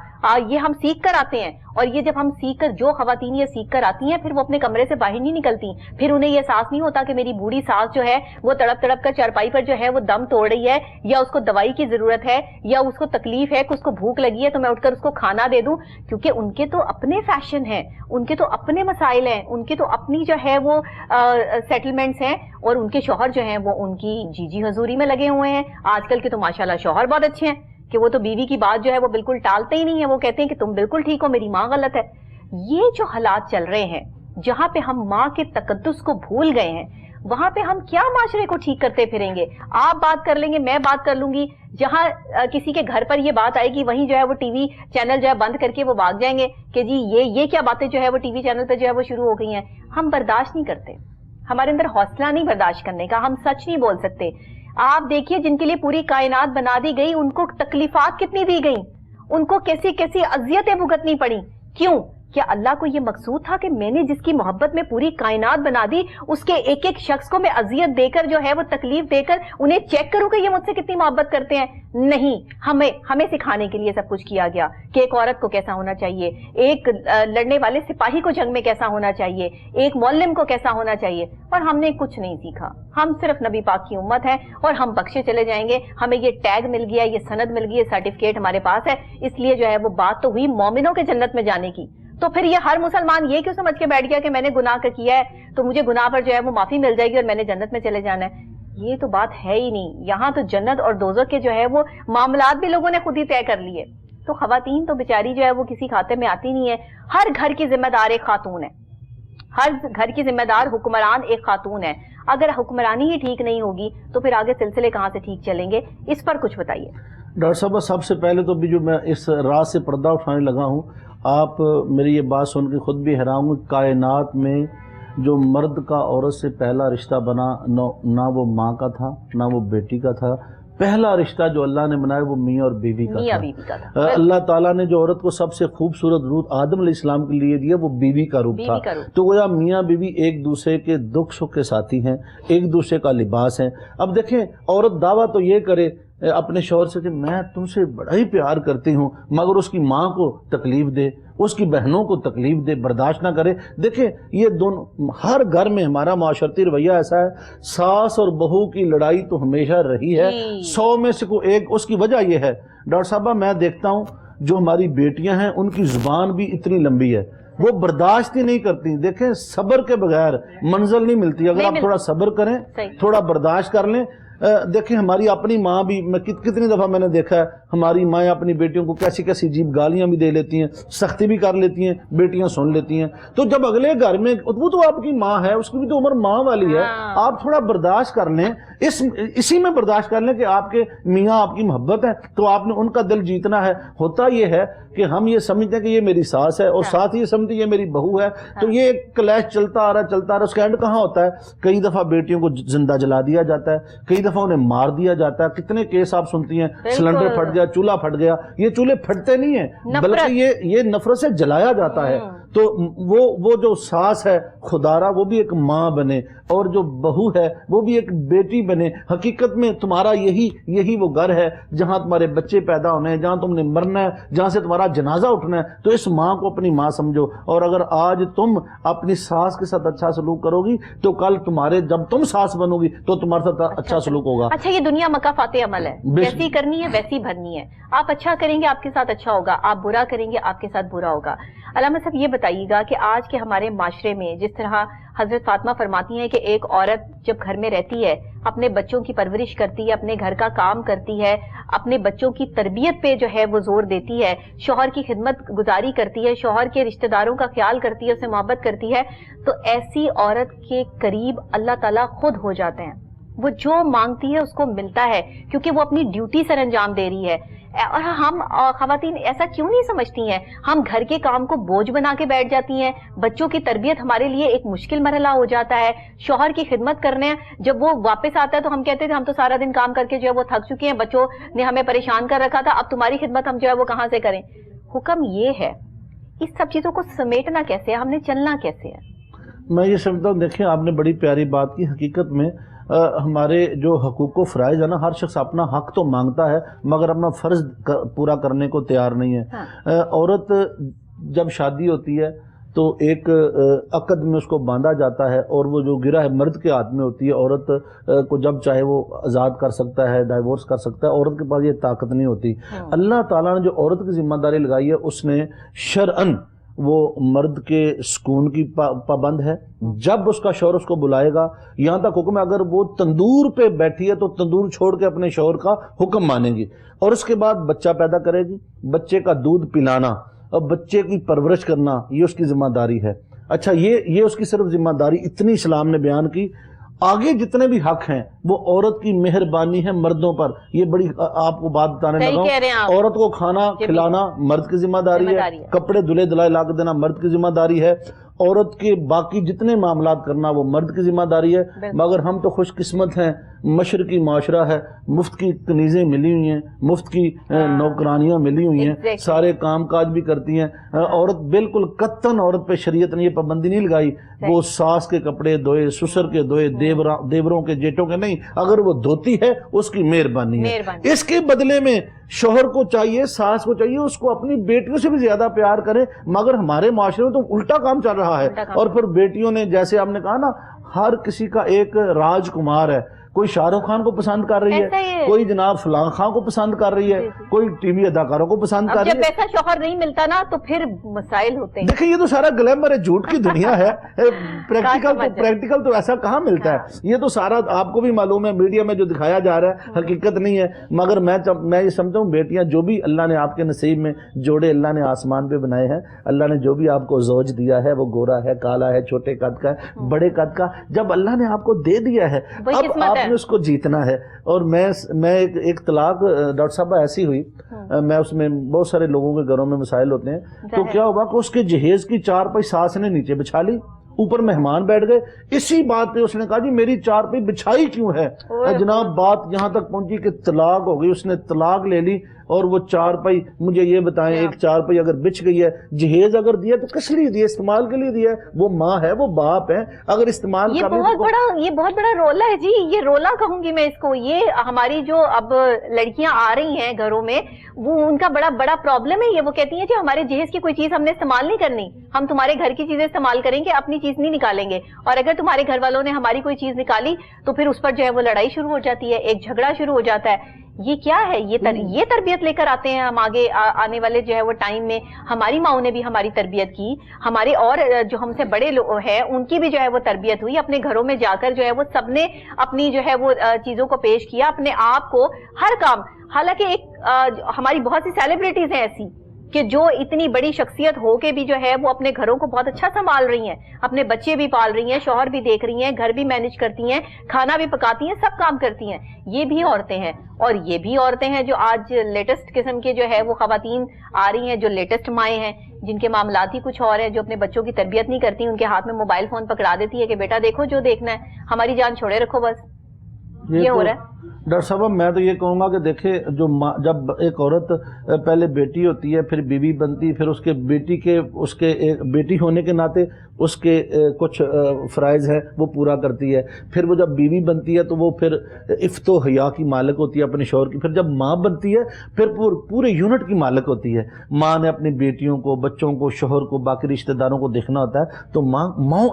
B: یہ ہم سیکھ کر آتے ہیں, اور یہ جب ہم سیکھ کر, جو خواتین یہ سیکھ کر آتی ہیں پھر وہ اپنے کمرے سے باہر نہیں نکلتی, پھر انہیں یہ احساس نہیں ہوتا کہ میری بوڑھی ساس جو ہے وہ تڑپ تڑپ کر چارپائی پر جو ہے وہ دم توڑ رہی ہے, یا اس کو دوائی کی ضرورت ہے, یا اس کو تکلیف ہے کہ اس کو بھوک لگی ہے تو میں اٹھ کر اس کو کھانا دے دوں. کیونکہ ان کے تو اپنے فیشن ہیں, ان کے تو اپنے مسائل ہیں, ان کے تو اپنی جو ہے وہ سیٹلمنٹس ہیں, اور ان کے شوہر جو ہیں وہ ان کی جی حضوری میں لگے ہوئے ہیں. آج کل کے تو ماشاءاللہ شوہر بہت اچھے ہیں کہ وہ تو بیوی کی بات جو ہے وہ بالکل ٹالتے ہی نہیں ہے, وہ کہتے ہیں کہ تم بالکل ٹھیک ہو, میری ماں غلط ہے. یہ جو حالات چل رہے ہیں جہاں پہ ہم ماں کے تقدس کو بھول گئے ہیں, وہاں پہ ہم کیا معاشرے کو ٹھیک کرتے پھریں گے؟ آپ بات کر لیں گے, میں بات کر لوں گی, جہاں کسی کے گھر پر یہ بات آئے گی وہیں جو ہے وہ ٹی وی چینل جو ہے بند کر کے وہ بھاگ جائیں گے کہ جی یہ کیا باتیں جو ہے وہ ٹی وی چینل پہ جو ہے وہ شروع ہو گئی ہیں. ہم برداشت نہیں کرتے, ہمارے اندر حوصلہ نہیں برداشت کرنے کا, ہم سچ نہیں بول سکتے. آپ دیکھیے جن کے لیے پوری کائنات بنا دی گئی, ان کو تکلیفات کتنی دی گئی, ان کو کیسی کیسی اذیتیں بھگتنی پڑی. کیوں؟ کیا اللہ کو یہ مقصود تھا کہ میں نے جس کی محبت میں پوری کائنات بنا دی, اس کے ایک ایک شخص کو میں اذیت دے کر جو ہے وہ تکلیف دے کر انہیں چیک کروں کہ یہ مجھ سے کتنی محبت کرتے ہیں؟ نہیں, ہمیں سکھانے کے لیے سب کچھ کیا گیا کہ ایک عورت کو کیسا ہونا چاہیے, ایک لڑنے والے سپاہی کو جنگ میں کیسا ہونا چاہیے, ایک معلم کو کیسا ہونا چاہیے, اور ہم نے کچھ نہیں سیکھا. ہم صرف نبی پاک کی امت ہے اور ہم بخشے چلے جائیں گے. ہمیں یہ ٹیگ مل گیا, یہ سند مل گئی, یہ سرٹیفکیٹ ہمارے پاس ہے, اس لیے جو ہے وہ بات تو ہوئی مومنوں کے جنت میں جانے کی. تو پھر یہ ہر مسلمان یہ کیوں سمجھ کے بیٹھ گیا کہ میں نے گناہ کیا ہے تو مجھے گناہ پر جو ہے وہ معافی مل جائے گی اور میں نے جنت میں چلے جانا ہے؟ یہ تو بات ہے ہی نہیں. یہاں تو جنت اور دوزخ کے جو ہے وہ معاملات بھی لوگوں نے خود ہی طے کر لیے. تو خواتین تو بیچاری جو ہے وہ کسی کھاتے میں آتی نہیں ہے. ہر گھر کی ذمہ دار ایک خاتون ہے, ہر گھر کی ذمہ دار حکمران ایک خاتون ہے. اگر حکمرانی ہی ٹھیک نہیں ہوگی تو پھر آگے سلسلے کہاں سے ٹھیک چلیں گے؟ اس پر کچھ بتائیے.
A: ڈاکٹر صاحب سب سے پہلے تو بھی جو میں اس راز سے پردہ اٹھانے لگا ہوں, آپ میری یہ بات سن کے خود بھی حیران ہوں. کائنات میں جو مرد کا عورت سے پہلا رشتہ بنا, نہ وہ ماں کا تھا نہ وہ بیٹی کا تھا. پہلا رشتہ جو اللہ نے بنایا وہ میاں اور بیوی کا تھا. اللہ تعالیٰ نے جو عورت کو سب سے خوبصورت روپ آدم علیہ السلام کے لیے دیا وہ بیوی کا روپ تھا. تو گویا میاں بیوی ایک دوسرے کے دکھ سکھ کے ساتھی ہیں, ایک دوسرے کا لباس ہیں. اب دیکھیں عورت دعویٰ تو یہ کرے اپنے شوہر سے کہ میں تم سے بڑا ہی پیار کرتی ہوں, مگر اس کی ماں کو تکلیف دے, اس کی بہنوں کو تکلیف دے, برداشت نہ کرے. دیکھیں یہ دونوں ہر گھر میں ہمارا معاشرتی رویہ ایسا ہے, ساس اور بہو کی لڑائی تو ہمیشہ رہی ہے, 100 میں سے کوئی ایک. اس کی وجہ یہ ہے ڈاکٹر صاحبہ, میں دیکھتا ہوں جو ہماری بیٹیاں ہیں ان کی زبان بھی اتنی لمبی ہے, وہ برداشت ہی نہیں کرتی. دیکھیں صبر کے بغیر منزل نہیں ملتی. اگر آپ تھوڑا صبر کریں, تھوڑا برداشت کر لیں. دیکھیں ہماری اپنی ماں بھی, میں کتنی دفعہ میں نے دیکھا ہے ہماری مائیں اپنی بیٹیوں کو کیسی کیسی عجیب گالیاں بھی دے لیتی ہیں, سختی بھی کر لیتی ہیں, بیٹیاں سن لیتی ہیں. تو جب اگلے گھر میں, وہ تو آپ کی ماں ہے, اس کی بھی تو عمر ماں والی ہے, آپ تھوڑا برداشت کر لیں. اسی میں برداشت کر لیں کہ آپ کے میاں آپ کی محبت ہے تو آپ نے ان کا دل جیتنا ہے. ہوتا یہ ہے کہ ہم یہ سمجھتے ہیں کہ یہ میری ساس ہے اور ساتھ یہ سمجھتے ہیں یہ میری بہو ہے, تو یہ ایک کلیش چلتا آ رہا ہے. اس کا اینڈ کہاں ہوتا ہے؟ کئی دفعہ بیٹیوں کو زندہ جلا دیا جاتا ہے, کئی دفعہ انہیں مار دیا جاتا ہے. کتنے کیس آپ سنتی ہیں, سلنڈر پھٹ گیا, چولہا پھٹ گیا. یہ چولہے پھٹتے نہیں ہیں بلکہ یہ نفرت سے جلایا جاتا ہے. تو وہ جو ساس ہے خدارا وہ بھی ایک ماں بنے, اور جو بہو ہے وہ بھی ایک بیٹی بنے. حقیقت میں تمہارا یہی وہ گھر ہے جہاں تمہارے بچے پیدا ہونے ہیں, جہاں تم نے مرنا ہے, جہاں سے تمہارا جنازہ اٹھنا ہے. تو اس ماں کو اپنی ماں سمجھو, اور اگر آج تم اپنی ساس کے ساتھ اچھا سلوک کرو گی تو کل جب تم ساس بنو گی تو تمہارے ساتھ اچھا سلوک ہوگا.
B: اچھا, یہ دنیا مکافات عمل ہے, جیسی کرنی ہے ویسی بھرنی ہے. آپ اچھا کریں گے آپ کے ساتھ اچھا ہوگا, آپ برا کریں گے آپ کے ساتھ برا ہوگا. علامہ صاحب یہ بتائیے گا کہ آج کے ہمارے معاشرے میں جس طرح حضرت فاطمہ فرماتی ہیں کہ ایک عورت جب گھر میں رہتی ہے, اپنے بچوں کی پرورش کرتی ہے, اپنے گھر کا کام کرتی ہے, اپنے بچوں کی تربیت پہ جو ہے وہ زور دیتی ہے, شوہر کی خدمت گزاری کرتی ہے, شوہر کے رشتہ داروں کا خیال کرتی ہے, اسے محبت کرتی ہے, تو ایسی عورت کے قریب اللہ تعالیٰ خود ہو جاتے ہیں. وہ جو مانگتی ہے اس کو ملتا ہے کیونکہ وہ اپنی ڈیوٹی سر انجام دے رہی ہے. اور ہم خواتین ایسا کیوں نہیں سمجھتی ہیں؟ ہم گھر کے کام کو بوجھ بنا کے بیٹھ جاتی ہیں, بچوں کی تربیت ہمارے لیے ایک مشکل مرحلہ ہو جاتا ہے, شوہر کی خدمت کرنے جب وہ واپس آتا ہے تو ہم کہتے ہیں ہم تو سارا دن کام کر کے جو ہے وہ تھک چکے ہیں, بچوں نے ہمیں پریشان کر رکھا تھا, اب تمہاری خدمت ہم جو ہے وہ کہاں سے کریں. حکم یہ ہے, اس سب چیزوں کو سمیٹنا کیسے ہے, ہم نے چلنا کیسے ہے؟
A: میں یہ سمجھتا ہوں, دیکھیں آپ نے بڑی پیاری بات کی. حقیقت میں ہمارے جو حقوق و فرائض ہے نا, ہر شخص اپنا حق تو مانگتا ہے مگر اپنا فرض پورا کرنے کو تیار نہیں ہے. عورت جب شادی ہوتی ہے تو ایک عقد میں اس کو باندھا جاتا ہے, اور وہ جو گرہ ہے مرد کے ہاتھ میں ہوتی ہے. عورت کو جب چاہے وہ آزاد کر سکتا ہے, ڈائیورس کر سکتا ہے. عورت کے پاس یہ طاقت نہیں ہوتی. اللہ تعالیٰ نے جو عورت کی ذمہ داری لگائی ہے اس نے شرعاً وہ مرد کے سکون کی پابند ہے. جب اس کا شوہر اس کو بلائے گا, یہاں تک حکم ہے اگر وہ تندور پہ بیٹھی ہے تو تندور چھوڑ کے اپنے شوہر کا حکم مانے گی, اور اس کے بعد بچہ پیدا کرے گی, بچے کا دودھ پلانا اور بچے کی پرورش کرنا یہ اس کی ذمہ داری ہے. اچھا, یہ اس کی صرف ذمہ داری اتنی اسلام نے بیان کی. آگے جتنے بھی حق ہیں وہ عورت کی مہربانی ہے مردوں پر. یہ بڑی آپ کو بات بتانے لگا ہوں, عورت کو کھانا کھلانا مرد کی ذمہ داری ہے, کپڑے دھلے دھلائے لا کے دینا مرد کی ذمہ داری ہے, عورت کے باقی جتنے معاملات کرنا وہ مرد کی ذمہ داری ہے. مگر ہم تو خوش قسمت ہیں, مشرقی معاشرہ ہے, مفت کی کنیزیں ملی ہوئی ہیں, مفت کی نوکرانیاں ملی ہوئی ہیں, سارے کام کاج بھی کرتی ہیں. عورت بالکل قطعاً عورت پہ شریعت نے یہ پابندی نہیں لگائی وہ ساس کے کپڑے دھوئے, سسر کے دھوئے, دیوروں کے جیٹوں کے نہیں. اگر وہ دھوتی ہے اس کی مہربانی ہے. اس کے بدلے میں شوہر کو چاہیے, ساس کو چاہیے اس کو اپنی بیٹیوں سے بھی زیادہ پیار کرے. مگر ہمارے معاشرے میں تو الٹا کام چل رہا ہے. اور پھر بیٹیوں نے, جیسے آپ نے کہا نا, ہر کسی کا ایک راج کمار ہے. کوئی شاہ رخ خان کو پسند کر رہی ہے, کوئی جناب فلاں خان کو پسند کر رہی ہے, کوئی ٹی وی اداکاروں کو پسند کر رہی ہے.
B: جب ایسا شوہر نہیں ملتا نا تو پھر مسائل ہوتے ہیں.
A: دیکھیں یہ تو سارا گلیمر ہے, جھوٹ کی دنیا ہے. پریکٹیکل تو ایسا کہاں ملتا ہے. یہ تو سارا آپ کو بھی معلوم ہے, میڈیا میں جو دکھایا جا رہا ہے حقیقت نہیں ہے. مگر میں یہ سمجھتا ہوں بیٹیاں جو بھی اللہ نے آپ کے نصیب میں جوڑے اللہ نے آسمان پہ بنائے ہیں, اللہ نے جو بھی آپ کو زوج دیا ہے, وہ گورا ہے, کالا ہے, چھوٹے قد کا ہے, بڑے قد کا, جب اللہ نے آپ کو دے دیا ہے اب آپ نے اس کو جیتنا ہے. اور میں ایک طلاق ڈاکٹر صاحب ایسی ہوئی, میں اس میں بہت سارے لوگوں کے گھروں میں مسائل ہوتے ہیں, تو کیا ہوا کہ اس کے جہیز کی چارپائی ساس نے نیچے بچھا لی, اوپر مہمان بیٹھ گئے. اسی بات پہ اس نے کہا جی میری چارپائی بچھائی کیوں ہے. جناب بات یہاں تک پہنچی کہ طلاق ہو گئی. اس نے طلاق لے لی, اور وہ چارپائی مجھے یہ بتائیں, ایک چارپائی اگر بچ گئی ہے, جہیز اگر دیا تو کس لیے دیا؟ استعمال کے لیے دیا ہے. وہ ماں ہے, وہ باپ ہے, اگر استعمال
B: یہ بہت بڑا رولا ہے جی. یہ رولا کہوں گی میں اس کو. یہ ہماری جو اب لڑکیاں آ رہی ہیں گھروں میں, وہ ان کا بڑا پرابلم ہے. یہ وہ کہتی ہیں جی ہمارے جہیز کی کوئی چیز ہم نے استعمال نہیں کرنی, ہم تمہارے گھر کی چیزیں استعمال کریں گے, اپنی چیز نہیں نکالیں گے. اور اگر تمہارے گھر والوں نے ہماری کوئی چیز نکالی تو پھر اس پر جو ہے وہ لڑائی شروع ہو جاتی ہے, ایک جھگڑا شروع ہو جاتا ہے. یہ کیا ہے؟ یہ تربیت لے کر آتے ہیں ہم آگے آنے والے جو ہے وہ ٹائم میں. ہماری ماؤں نے بھی ہماری تربیت کی, ہمارے اور جو ہم سے بڑے لوگ ہیں ان کی بھی جو ہے وہ تربیت ہوئی. اپنے گھروں میں جا کر جو ہے وہ سب نے اپنی جو ہے وہ چیزوں کو پیش کیا, اپنے آپ کو ہر کام. حالانکہ ایک ہماری بہت سی سیلیبریٹیز ہیں ایسی کہ جو اتنی بڑی شخصیت ہو کے بھی جو ہے وہ اپنے گھروں کو بہت اچھا سنبھال رہی ہیں, اپنے بچے بھی پال رہی ہیں, شوہر بھی دیکھ رہی ہیں, گھر بھی مینج کرتی ہیں, کھانا بھی پکاتی ہیں, سب کام کرتی ہیں. یہ بھی عورتیں ہیں. اور یہ بھی عورتیں ہیں جو آج لیٹسٹ قسم کے جو ہے وہ خواتین آ رہی ہیں, جو لیٹسٹ مائیں ہیں, جن کے معاملات ہی کچھ اور ہیں, جو اپنے بچوں کی تربیت نہیں کرتی, ان کے ہاتھ میں موبائل فون پکڑا دیتی ہے کہ بیٹا دیکھو جو دیکھنا ہے, ہماری جان چھوڑے رکھو بس. یہ ہو رہا ہے.
A: ڈاکٹر صاحب میں تو یہ کہوں گا کہ دیکھیں جو جب ایک عورت پہلے بیٹی ہوتی ہے, پھر بیوی بنتی, پھر اس کے بیٹی ہونے کے ناطے اس کے کچھ فرائض ہے وہ پورا کرتی ہے, پھر وہ جب بیوی بنتی ہے تو وہ پھر عفت و حیا کی مالک ہوتی ہے اپنے شوہر کی, پھر جب ماں بنتی ہے پھر پورے یونٹ کی مالک ہوتی ہے. ماں نے اپنی بیٹیوں کو, بچوں کو, شوہر کو, باقی رشتہ داروں کو دیکھنا ہوتا ہے. تو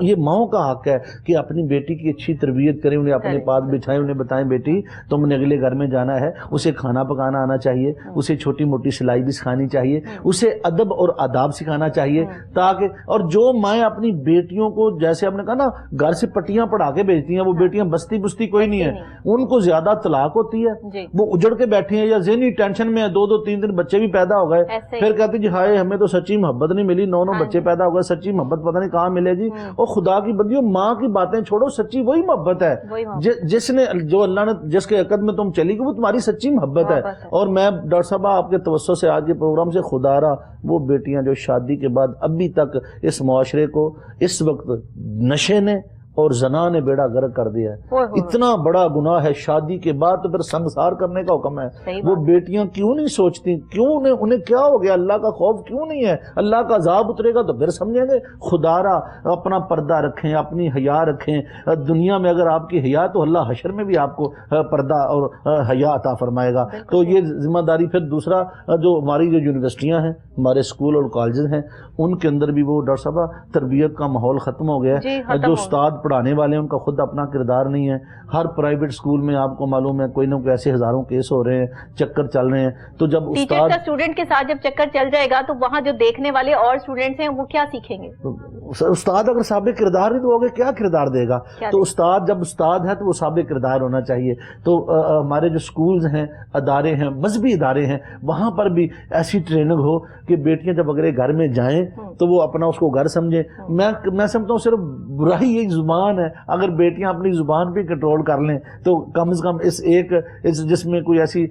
A: یہ ماؤں کا حق ہے کہ اپنی بیٹی کی اچھی تربیت کریں, انہیں اپنے پاس بٹھائیں, انہیں بتائیں بیٹی تم نے اگلے گھر میں جانا ہے, اسے کھانا پکانا آنا چاہیے, اسے چھوٹی موٹی سلائی بھی سکھانی چاہیے, اسے ادب اور آداب سکھانا چاہیے, تاکہ اور جو مائیں اپنی بیٹیوں کو جیسے ہم نے کہا نا گھر سے پٹیاں پڑھا کے بھیجتی ہیں, وہ بیٹیاں بستی کوئی نہیں ہے, ان کو زیادہ طلاق ہوتی ہے, وہ اجڑ کے بیٹھے ہیں یا ذہنی ٹینشن میں 2-3 بچے بھی پیدا ہو گئے, پھر کہتے جی ہائے ہمیں تو سچی محبت نہیں ملی, 9 بچے پیدا ہو گئے, سچی محبت پتہ نہیں کہاں ملے گی. اور خدا کی بندیوں ماں کی باتیں چھوڑو, سچی وہی محبت ہے جس نے جو اللہ نے جس کے عقد میں تم چلی گئی وہ تمہاری سچی محبت ہے. اور میں ڈاکٹر صاحب آپ کے توسط سے آج کے پروگرام سے خدا را وہ بیٹیاں جو شادی کے بعد ابھی تک اس معاشرے کو اس وقت نشے نے اور زنا نے بیڑا غرق کر دیا ہے, اتنا بڑا گناہ ہے. شادی کے بعد تو پھر سنگسار کرنے کا حکم ہے. وہ بیٹیاں کیوں نہیں سوچتی, کیوں انہیں کیا ہو گیا, اللہ کا خوف کیوں نہیں ہے, اللہ کا عذاب اترے گا تو پھر سمجھیں گے. خدا را اپنا پردہ رکھیں, اپنی حیا رکھیں. دنیا میں اگر آپ کی حیا تو اللہ حشر میں بھی آپ کو پردہ اور حیا عطا فرمائے گا. تو یہ ذمہ داری. پھر دوسرا جو ہماری جو یونیورسٹیاں ہیں, ہمارے اسکول اور کالجز ہیں, ان کے اندر بھی وہ ڈاکٹر صاحب تربیت کا ماحول ختم ہو گیا ہے. جو استاد پڑھانے والے ہیں ان کا خود اپنا کردار نہیں ہے. ہر پرائیویٹ اسکول میں آپ کو معلوم ہے کوئی نہ کوئی ایسے ہزاروں کیس ہو رہے ہیں, چکر چل رہے ہیں. تو جب
B: ٹیچر کا اسٹوڈنٹ کے ساتھ جب چکر چل جائے گا تو وہاں جو دیکھنے والے اور اسٹوڈنٹس ہیں وہ کیا سیکھیں گے؟
A: استاد اگر صاحب کردار نہیں تو ہوگا کیا کردار دے گا؟ تو استاد جب استاد ہے تو وہ صاحب کردار ہونا چاہیے. تو ہمارے جو اسکولز ہیں, ادارے ہیں, مذہبی ادارے ہیں, وہاں پر بھی ایسی ٹریننگ ہو کہ بیٹیاں جب اگر گھر میں جائیں تو وہ اپنا اس کو گھر سمجھیں. میں سمجھتا ہوں صرف برائی یہی زبان ہے. اگر بیٹیاں اپنی زبان پہ کنٹرول کر لیں تو کم از کم اس جس میں کوئی ایسی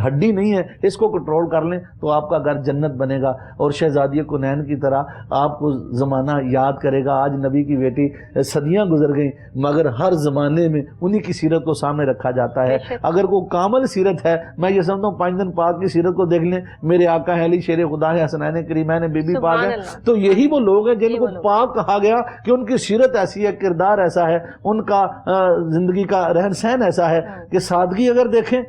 A: ہڈی نہیں ہے اس کو کنٹرول کر لیں تو آپ کا گھر جنت بنے گا. اور شہزادی کنین کی طرح آپ کو زمانہ یاد کرے گا. آج نبی کی بیٹی صدیاں گزر گئیں مگر ہر زمانے میں انہی کی سیرت کو سامنے رکھا جاتا ہے. اگر کوئی کامل سیرت ہے, میں یہ سمجھتا ہوں 5 دن پاک کی سیرت کو دیکھ لیں, میرے آقا ہے علی شیر خدا ہے, حسنین کریمین بی بی پاک ہے, تو یہی وہ لوگ ہیں جن کو پاک کہا گیا کہ ان کی سیرت ایسی ہے, کردار ایسا ہے, ان کا زندگی کا رہن سہن ایسا ہے کہ سادگی اگر دیکھیں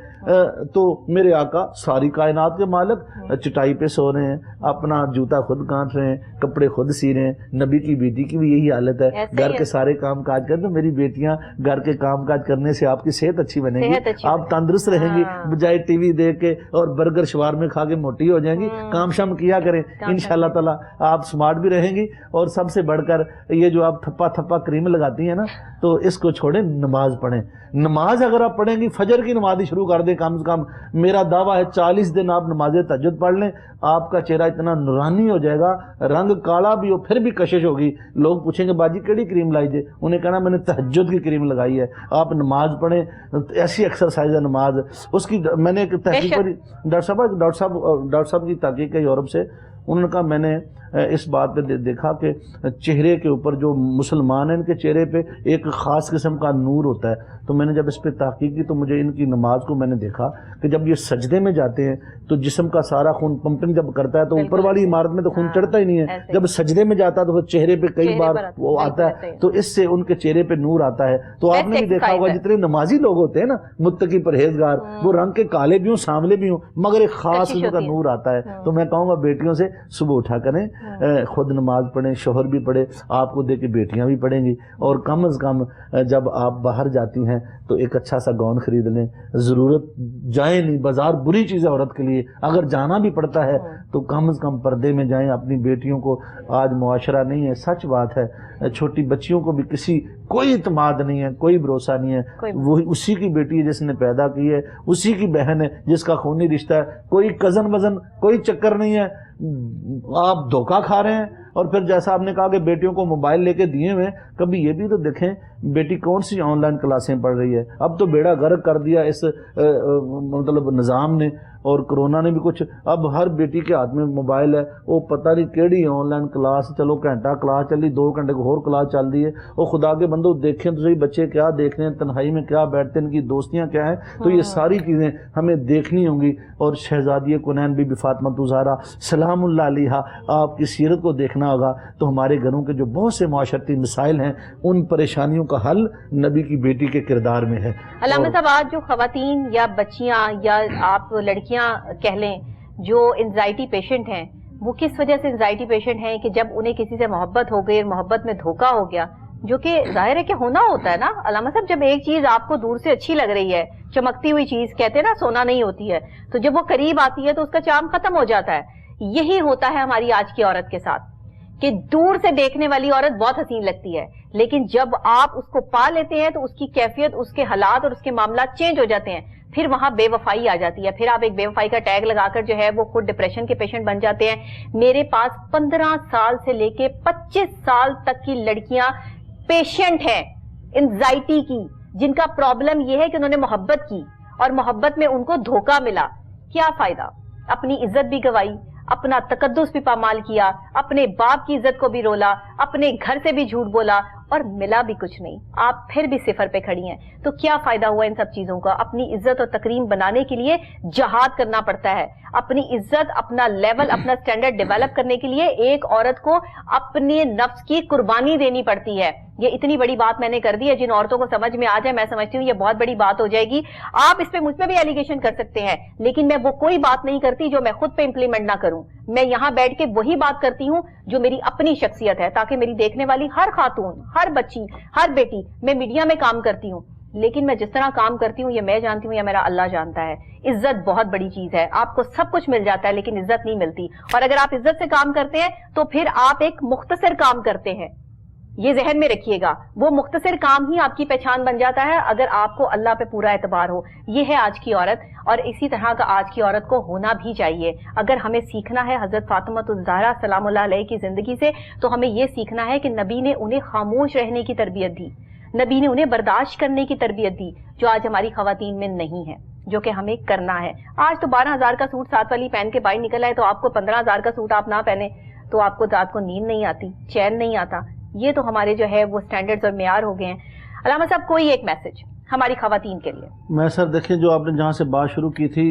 A: تو میرے آقا ساری کائنات کے مالک چٹائی پہ سو رہے ہیں, اپنا جوتا خود کاٹ رہے ہیں, کپڑے خود سی رہے ہیں. نبی کی بیٹی کی بھی یہی حالت ہے, گھر کے سارے کام کاج کریں. تو میری بیٹیاں گھر کے کام کاج کرنے سے آپ کی صحت اچھی بنے گی, آپ تندرست رہیں گی, بجائے ٹی وی دیکھ کے اور برگر شوار میں کھا کے موٹی ہو جائیں گی. کام شام کیا کریں, انشاءاللہ تعالی آپ سمارٹ بھی رہیں گی. اور سب سے بڑھ کر یہ جو آپ تھپا کریم لگاتی ہیں نا, تو اس کو چھوڑیں, نماز پڑھیں. نماز اگر آپ پڑھیں گی, فجر کی نماز ہی شروع کر دیں کم سے کم. میرا دعویٰ ہے 40 دن آپ نماز تہجد پڑھ لیں, آپ کا چہرہ اتنا نورانی ہو جائے گا, رنگ کالا بھی ہو پھر بھی کشش ہوگی. لوگ پوچھیں گے باجی کیڑی کریم لائی جے, انہیں کہنا میں نے تہجد کی کریم لگائی ہے. آپ نماز پڑھیں, ایسی ایکسرسائز ہے نماز. اس کی میں نے ایک تحقیق پڑھی, ڈاکٹر صاحب کی تحقیق ہے یورپ سے. انہوں نے کہا میں نے اس بات پہ دیکھا کہ چہرے کے اوپر جو مسلمان ہیں ان کے چہرے پہ ایک خاص قسم کا نور ہوتا ہے. تو میں نے جب اس پہ تحقیق کی تو مجھے ان کی نماز کو میں نے دیکھا کہ جب یہ سجدے میں جاتے ہیں تو جسم کا سارا خون پمپنگ جب کرتا ہے تو اوپر والی عمارت میں تو خون چڑھتا ہی نہیں ہے, جب سجدے میں جاتا ہے تو چہرے پہ کئی بار وہ آتا ہے, تو اس سے ان کے چہرے پہ نور آتا ہے. تو آپ نے بھی دیکھا ہوگا جتنے نمازی لوگ ہوتے ہیں نا, متقی پرہیزگار, وہ رنگ کے کالے بھی ہوں سانولے بھی ہوں مگر ایک خاص قسم کا نور آتا ہے. تو میں کہوں گا بیٹیوں سے صبح اٹھا کریں, خود نماز پڑھیں, شوہر بھی پڑھے, آپ کو دیکھ کے بیٹیاں بھی پڑھیں گی. اور کم از کم جب آپ باہر جاتی ہیں تو ایک اچھا سا گاؤن خرید لیں. ضرورت جائیں نہیں بازار, بری چیز ہے عورت کے لیے, اگر جانا بھی پڑتا ہے تو کم از کم پردے میں جائیں. اپنی بیٹیوں کو آج معاشرہ نہیں ہے, سچ بات ہے, چھوٹی بچیوں کو بھی کوئی اعتماد نہیں ہے, کوئی بھروسہ نہیں ہے. وہی اسی کی بیٹی ہے جس نے پیدا کی ہے, اسی کی بہن ہے جس کا خونی رشتہ ہے, کوئی کزن وزن کوئی چکر نہیں ہے. آپ دھوکہ کھا رہے ہیں. اور پھر جیسا آپ نے کہا کہ بیٹیوں کو موبائل لے کے دیے ہوئے، کبھی یہ بھی تو دیکھیں بیٹی کون سی آن لائن کلاسیں پڑھ رہی ہے. اب تو بیڑا غرق کر دیا اس مطلب نظام نے، اور کرونا نے بھی کچھ. اب ہر بیٹی کے ہاتھ میں موبائل ہے، وہ پتہ نہیں کیڑی آن لائن کلاس، چلو گھنٹہ کلاس چلی، 2 گھنٹے کو اور کلاس چل رہی ہے. وہ خدا کے بندو دیکھیں تو صحیح بچے کیا دیکھ رہے ہیں، تنہائی میں کیا بیٹھتے ہیں، ان کی دوستیاں کیا ہیں. تو یہ ساری چیزیں ہمیں دیکھنی ہوں گی. اور شہزادی کونین بی بی فاطمہ زہرا سلام اللہ علیہا، آپ کی سیرت کو دیکھنا ہوگا تو ہمارے گھروں کے جو بہت سے معاشرتی مسائل ہیں ان پریشانیوں کا حل نبی کی بیٹی کے کردار میں ہے.
B: علامہ صاحب، آج جو خواتین یا بچیاں یا آپ لڑکیاں کہہ لیں جو انزائٹی پیشنٹ ہیں، وہ کس وجہ سے انزائٹی پیشنٹ ہیں کہ جب انہیں کسی سے محبت ہو گئی اور محبت میں دھوکہ ہو گیا، جو کہ ظاہر ہے کہ ہونا ہوتا ہے نا علامہ صاحب. جب ایک چیز آپ کو دور سے اچھی لگ رہی ہے، چمکتی ہوئی چیز، کہتے ہیں نا سونا نہیں ہوتی ہے، تو جب وہ قریب آتی ہے تو اس کا چارم ختم ہو جاتا ہے. یہی ہوتا ہے ہماری آج کی عورت کے ساتھ کہ دور سے دیکھنے والی عورت بہت حسین لگتی ہے، لیکن جب آپ اس کو پا لیتے ہیں تو اس کی کیفیت، اس کے حالات اور اس کے معاملات چینج ہو جاتے ہیں. پھر وہاں بے وفائی آ جاتی ہے، پھر آپ ایک بے وفائی کا ٹیگ لگا کر جو ہے وہ خود ڈپریشن کے پیشنٹ بن جاتے ہیں. میرے پاس 15 سال سے لے کے 25 سال تک کی لڑکیاں پیشنٹ ہیں انزائٹی کی، جن کا پرابلم یہ ہے کہ انہوں نے محبت کی اور محبت میں ان کو دھوکہ ملا. کیا فائدہ؟ اپنی عزت بھی گوائی، اپنا تقدس بھی پامال کیا، اپنے باپ کی عزت کو بھی رولا، اپنے گھر سے بھی جھوٹ بولا اور ملا بھی کچھ نہیں. آپ پھر بھی صفر پہ کھڑی ہیں. تو کیا فائدہ ہوا ان سب چیزوں کا؟ اپنی عزت اور تکریم بنانے کے لیے جہاد کرنا پڑتا ہے. اپنی عزت، اپنا لیول، اپنا سٹینڈرڈ ڈیولپ کرنے کے لیے ایک عورت کو اپنے نفس کی قربانی دینی پڑتی ہے. یہ اتنی بڑی بات میں نے کر دی ہے، جن عورتوں کو سمجھ میں آ جائے، میں سمجھتی ہوں یہ بہت بڑی بات ہو جائے گی. آپ اس پہ مجھ پہ بھی ایلیگیشن کر سکتے ہیں، لیکن میں وہ کوئی بات نہیں کرتی جو میں خود پہ امپلیمنٹ نہ کروں. میں یہاں بیٹھ کے وہی بات کرتی ہوں جو میری اپنی شخصیت ہے، تاکہ میری دیکھنے والی ہر خاتون، ہر بچی، ہر بیٹی، میں میڈیا میں کام کرتی ہوں لیکن میں جس طرح کام کرتی ہوں یہ میں جانتی ہوں یا میرا اللہ جانتا ہے. عزت بہت بڑی چیز ہے. آپ کو سب کچھ مل جاتا ہے لیکن عزت نہیں ملتی. اور اگر آپ عزت سے کام کرتے ہیں تو پھر آپ ایک مختصر کام کرتے ہیں. یہ ذہن میں رکھیے گا، وہ مختصر کام ہی آپ کی پہچان بن جاتا ہے اگر آپ کو اللہ پہ پورا اعتبار ہو. یہ ہے آج کی عورت، اور اسی طرح کا آج کی عورت کو ہونا بھی چاہیے. اگر ہمیں سیکھنا ہے حضرت فاطمہ الزہرا سلام اللہ علیہ کی زندگی سے، تو ہمیں یہ سیکھنا ہے کہ نبی نے انہیں خاموش رہنے کی تربیت دی، نبی نے انہیں برداشت کرنے کی تربیت دی، جو آج ہماری خواتین میں نہیں ہے، جو کہ ہمیں کرنا ہے. آج تو 12,000 کا سوٹ 7 والی پہن کے باہر نکل آئے، تو آپ کو 15,000 کا سوٹ آپ نہ پہنے تو آپ کو رات کو نیند نہیں آتی، چین نہیں آتا. یہ تو ہمارے جو ہے وہ سٹینڈرڈز اور معیار ہو گئے ہیں. علامہ صاحب، کوئی ایک میسج ہماری خواتین کے لیے؟
A: میں سر دیکھیں، جو آپ نے جہاں سے بات شروع کی تھی،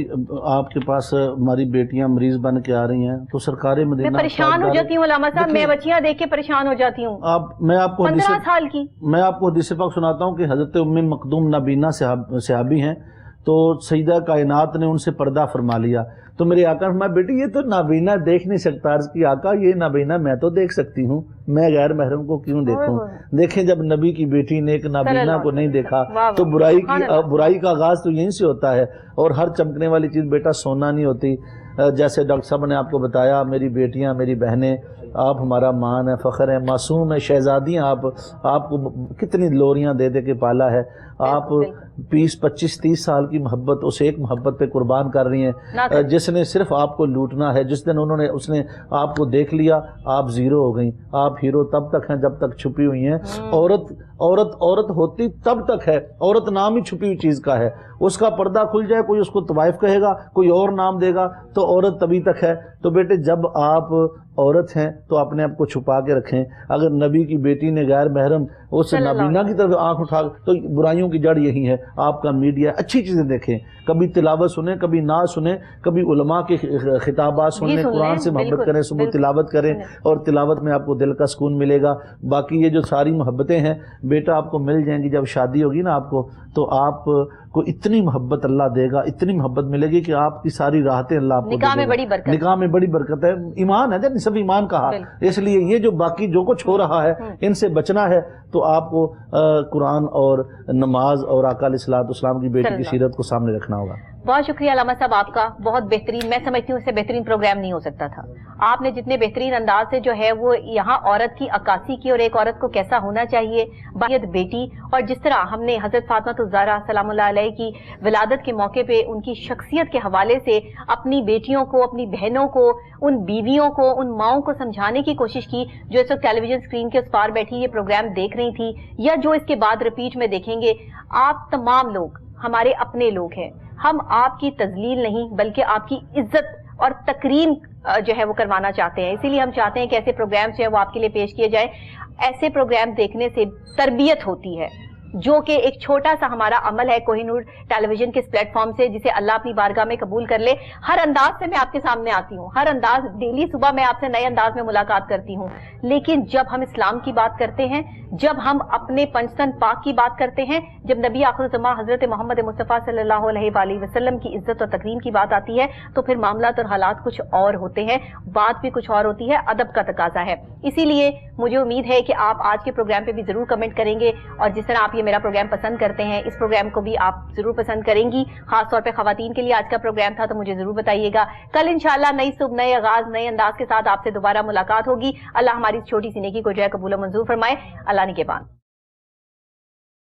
A: آپ کے پاس ہماری بیٹیاں مریض بن کے آ رہی ہیں تو سرکار مدینہ،
B: میں پریشان ہو جاتی ہوں علامہ صاحب، میں بچیاں دیکھ کے پریشان ہو جاتی ہوں.
A: میں آپ کو
B: 15 سال کی،
A: میں آپ کو حدیث پاک سناتا ہوں کہ حضرت ام مکتوم نابینا صحابی ہیں، تو سیدہ کائنات نے ان سے پردہ فرما لیا. تو میرے آقا نے فرمایا بیٹی یہ تو نابینا دیکھ نہیں سکتا. عرض کی آقا یہ نابینا میں تو دیکھ سکتی ہوں، میں غیر محرم کو کیوں دیکھوں؟ دیکھیں جب نبی کی بیٹی نے ایک نابینا کو نہیں دیکھا تو برائی کا آغاز تو یہیں سے ہوتا ہے. اور ہر چمکنے والی چیز بیٹا سونا نہیں ہوتی. جیسے ڈاکٹر صاحب نے آپ کو بتایا، میری بیٹیاں، میری بہنیں، آپ ہمارا مان ہے، فخر ہے، معصوم ہے، شہزادیاں. آپ کو کتنی لوریاں دے دے کے پالا ہے. آپ 20 25 30 سال کی محبت اس ایک محبت پہ قربان کر رہی ہیں جس نے صرف آپ کو لوٹنا ہے. جس دن اس نے آپ کو دیکھ لیا آپ زیرو ہو گئیں. آپ ہیرو تب تک ہیں جب تک چھپی ہوئی ہیں. عورت ہوتی تب تک ہے. عورت نام ہی چھپی ہوئی چیز کا ہے. اس کا پردہ کھل جائے، کوئی اس کو طوائف کہے گا، کوئی اور نام دے گا، تو عورت تبھی تک ہے. تو بیٹے جب آپ عورت ہیں تو اپنے آپ کو چھپا کے رکھیں. اگر نبی کی بیٹی نے غیر محرم اس نابینا کی طرف آنکھ اٹھا تو برائیوں کی جڑ یہی ہے. آپ کا میڈیا اچھی چیزیں دیکھیں، کبھی تلاوت سنیں، کبھی نعت سنیں، کبھی علماء کے خطابات سنیں، قرآن سے محبت کریں، صبح تلاوت کریں، اور تلاوت میں آپ کو دل کا سکون ملے گا. باقی یہ جو ساری محبتیں ہیں بیٹا آپ کو مل جائیں گی. جب شادی ہوگی نا آپ کو، تو آپ کو اتنی محبت اللہ دے گا، اتنی محبت ملے گی کہ آپ کی ساری راحتیں اللہ آپ کو دے گا. نکاح میں بڑی برکت ہے. ایمان ہے جب سب ایمان کہا، اس لیے یہ جو باقی جو کچھ ہو رہا ہے ان سے بچنا ہے. تو آپ کو قرآن اور نماز اور آقا علیہ الصلوۃ والسلام کی بیٹی کی سیرت کو سامنے رکھنا ہوگا.
B: بہت شکریہ علامہ صاحب آپ کا، بہت بہترین، میں سمجھتی ہوں اس سے بہترین پروگرام نہیں ہو سکتا تھا. آپ نے جتنے بہترین انداز سے جو ہے وہ یہاں عورت کی عکاسی کی اور ایک عورت کو کیسا ہونا چاہیے، باید بیٹی، اور جس طرح ہم نے حضرت فاطمہ الزہرا سلام اللہ علیہ کی ولادت کے موقع پہ ان کی شخصیت کے حوالے سے اپنی بیٹیوں کو، اپنی بہنوں کو، ان بیویوں کو، ان ماؤں کو سمجھانے کی کوشش کی جو اس وقت ٹیلی ویژن اسکرین کے اس پار بیٹھی یہ پروگرام دیکھ رہی تھی یا جو اس کے بعد ریپیٹ میں دیکھیں گے. آپ تمام لوگ ہمارے اپنے لوگ ہیں. ہم آپ کی تذلیل نہیں بلکہ آپ کی عزت اور تکریم جو ہے وہ کروانا چاہتے ہیں. اسی لیے ہم چاہتے ہیں کہ ایسے پروگرام جو ہے وہ آپ کے لیے پیش کیے جائیں. ایسے پروگرام دیکھنے سے تربیت ہوتی ہے، جو کہ ایک چھوٹا سا ہمارا عمل ہے کوہ نور ٹیلی ویژن کے اس پلیٹ فارم سے، جسے اللہ اپنی بارگاہ میں قبول کر لے. ہر انداز سے میں آپ کے سامنے آتی ہوں، ہر انداز، ڈیلی صبح میں آپ سے نئے انداز میں ملاقات کرتی ہوں، لیکن جب ہم اسلام کی بات کرتے ہیں، جب ہم اپنے پنجتن پاک کی بات کرتے ہیں، جب نبی آخر الزماں حضرت محمد مصطفیٰ صلی اللہ علیہ وآلہ وسلم کی عزت اور تکریم کی بات آتی ہے، تو پھر معاملات اور حالات کچھ اور ہوتے ہیں، بات بھی کچھ اور ہوتی ہے، ادب کا تقاضا ہے. اسی لیے مجھے امید ہے کہ آپ آج کے پروگرام پہ بھی ضرور کمنٹ کریں گے، اور جس طرح آپ یہ میرا پروگرام پسند کرتے ہیں اس پروگرام کو بھی آپ ضرور پسند کریں گی. خاص طور پہ خواتین کے لیے آج کا پروگرام تھا، تو مجھے ضرور بتائیے گا. کل انشاءاللہ نئی صبح، نئے آغاز، نئے انداز کے ساتھ آپ سے دوبارہ ملاقات ہوگی. اللہ ہماری اس چھوٹی سی نیکی کو جو ہے قبول و منظور فرمائے. اللہ نگہبان.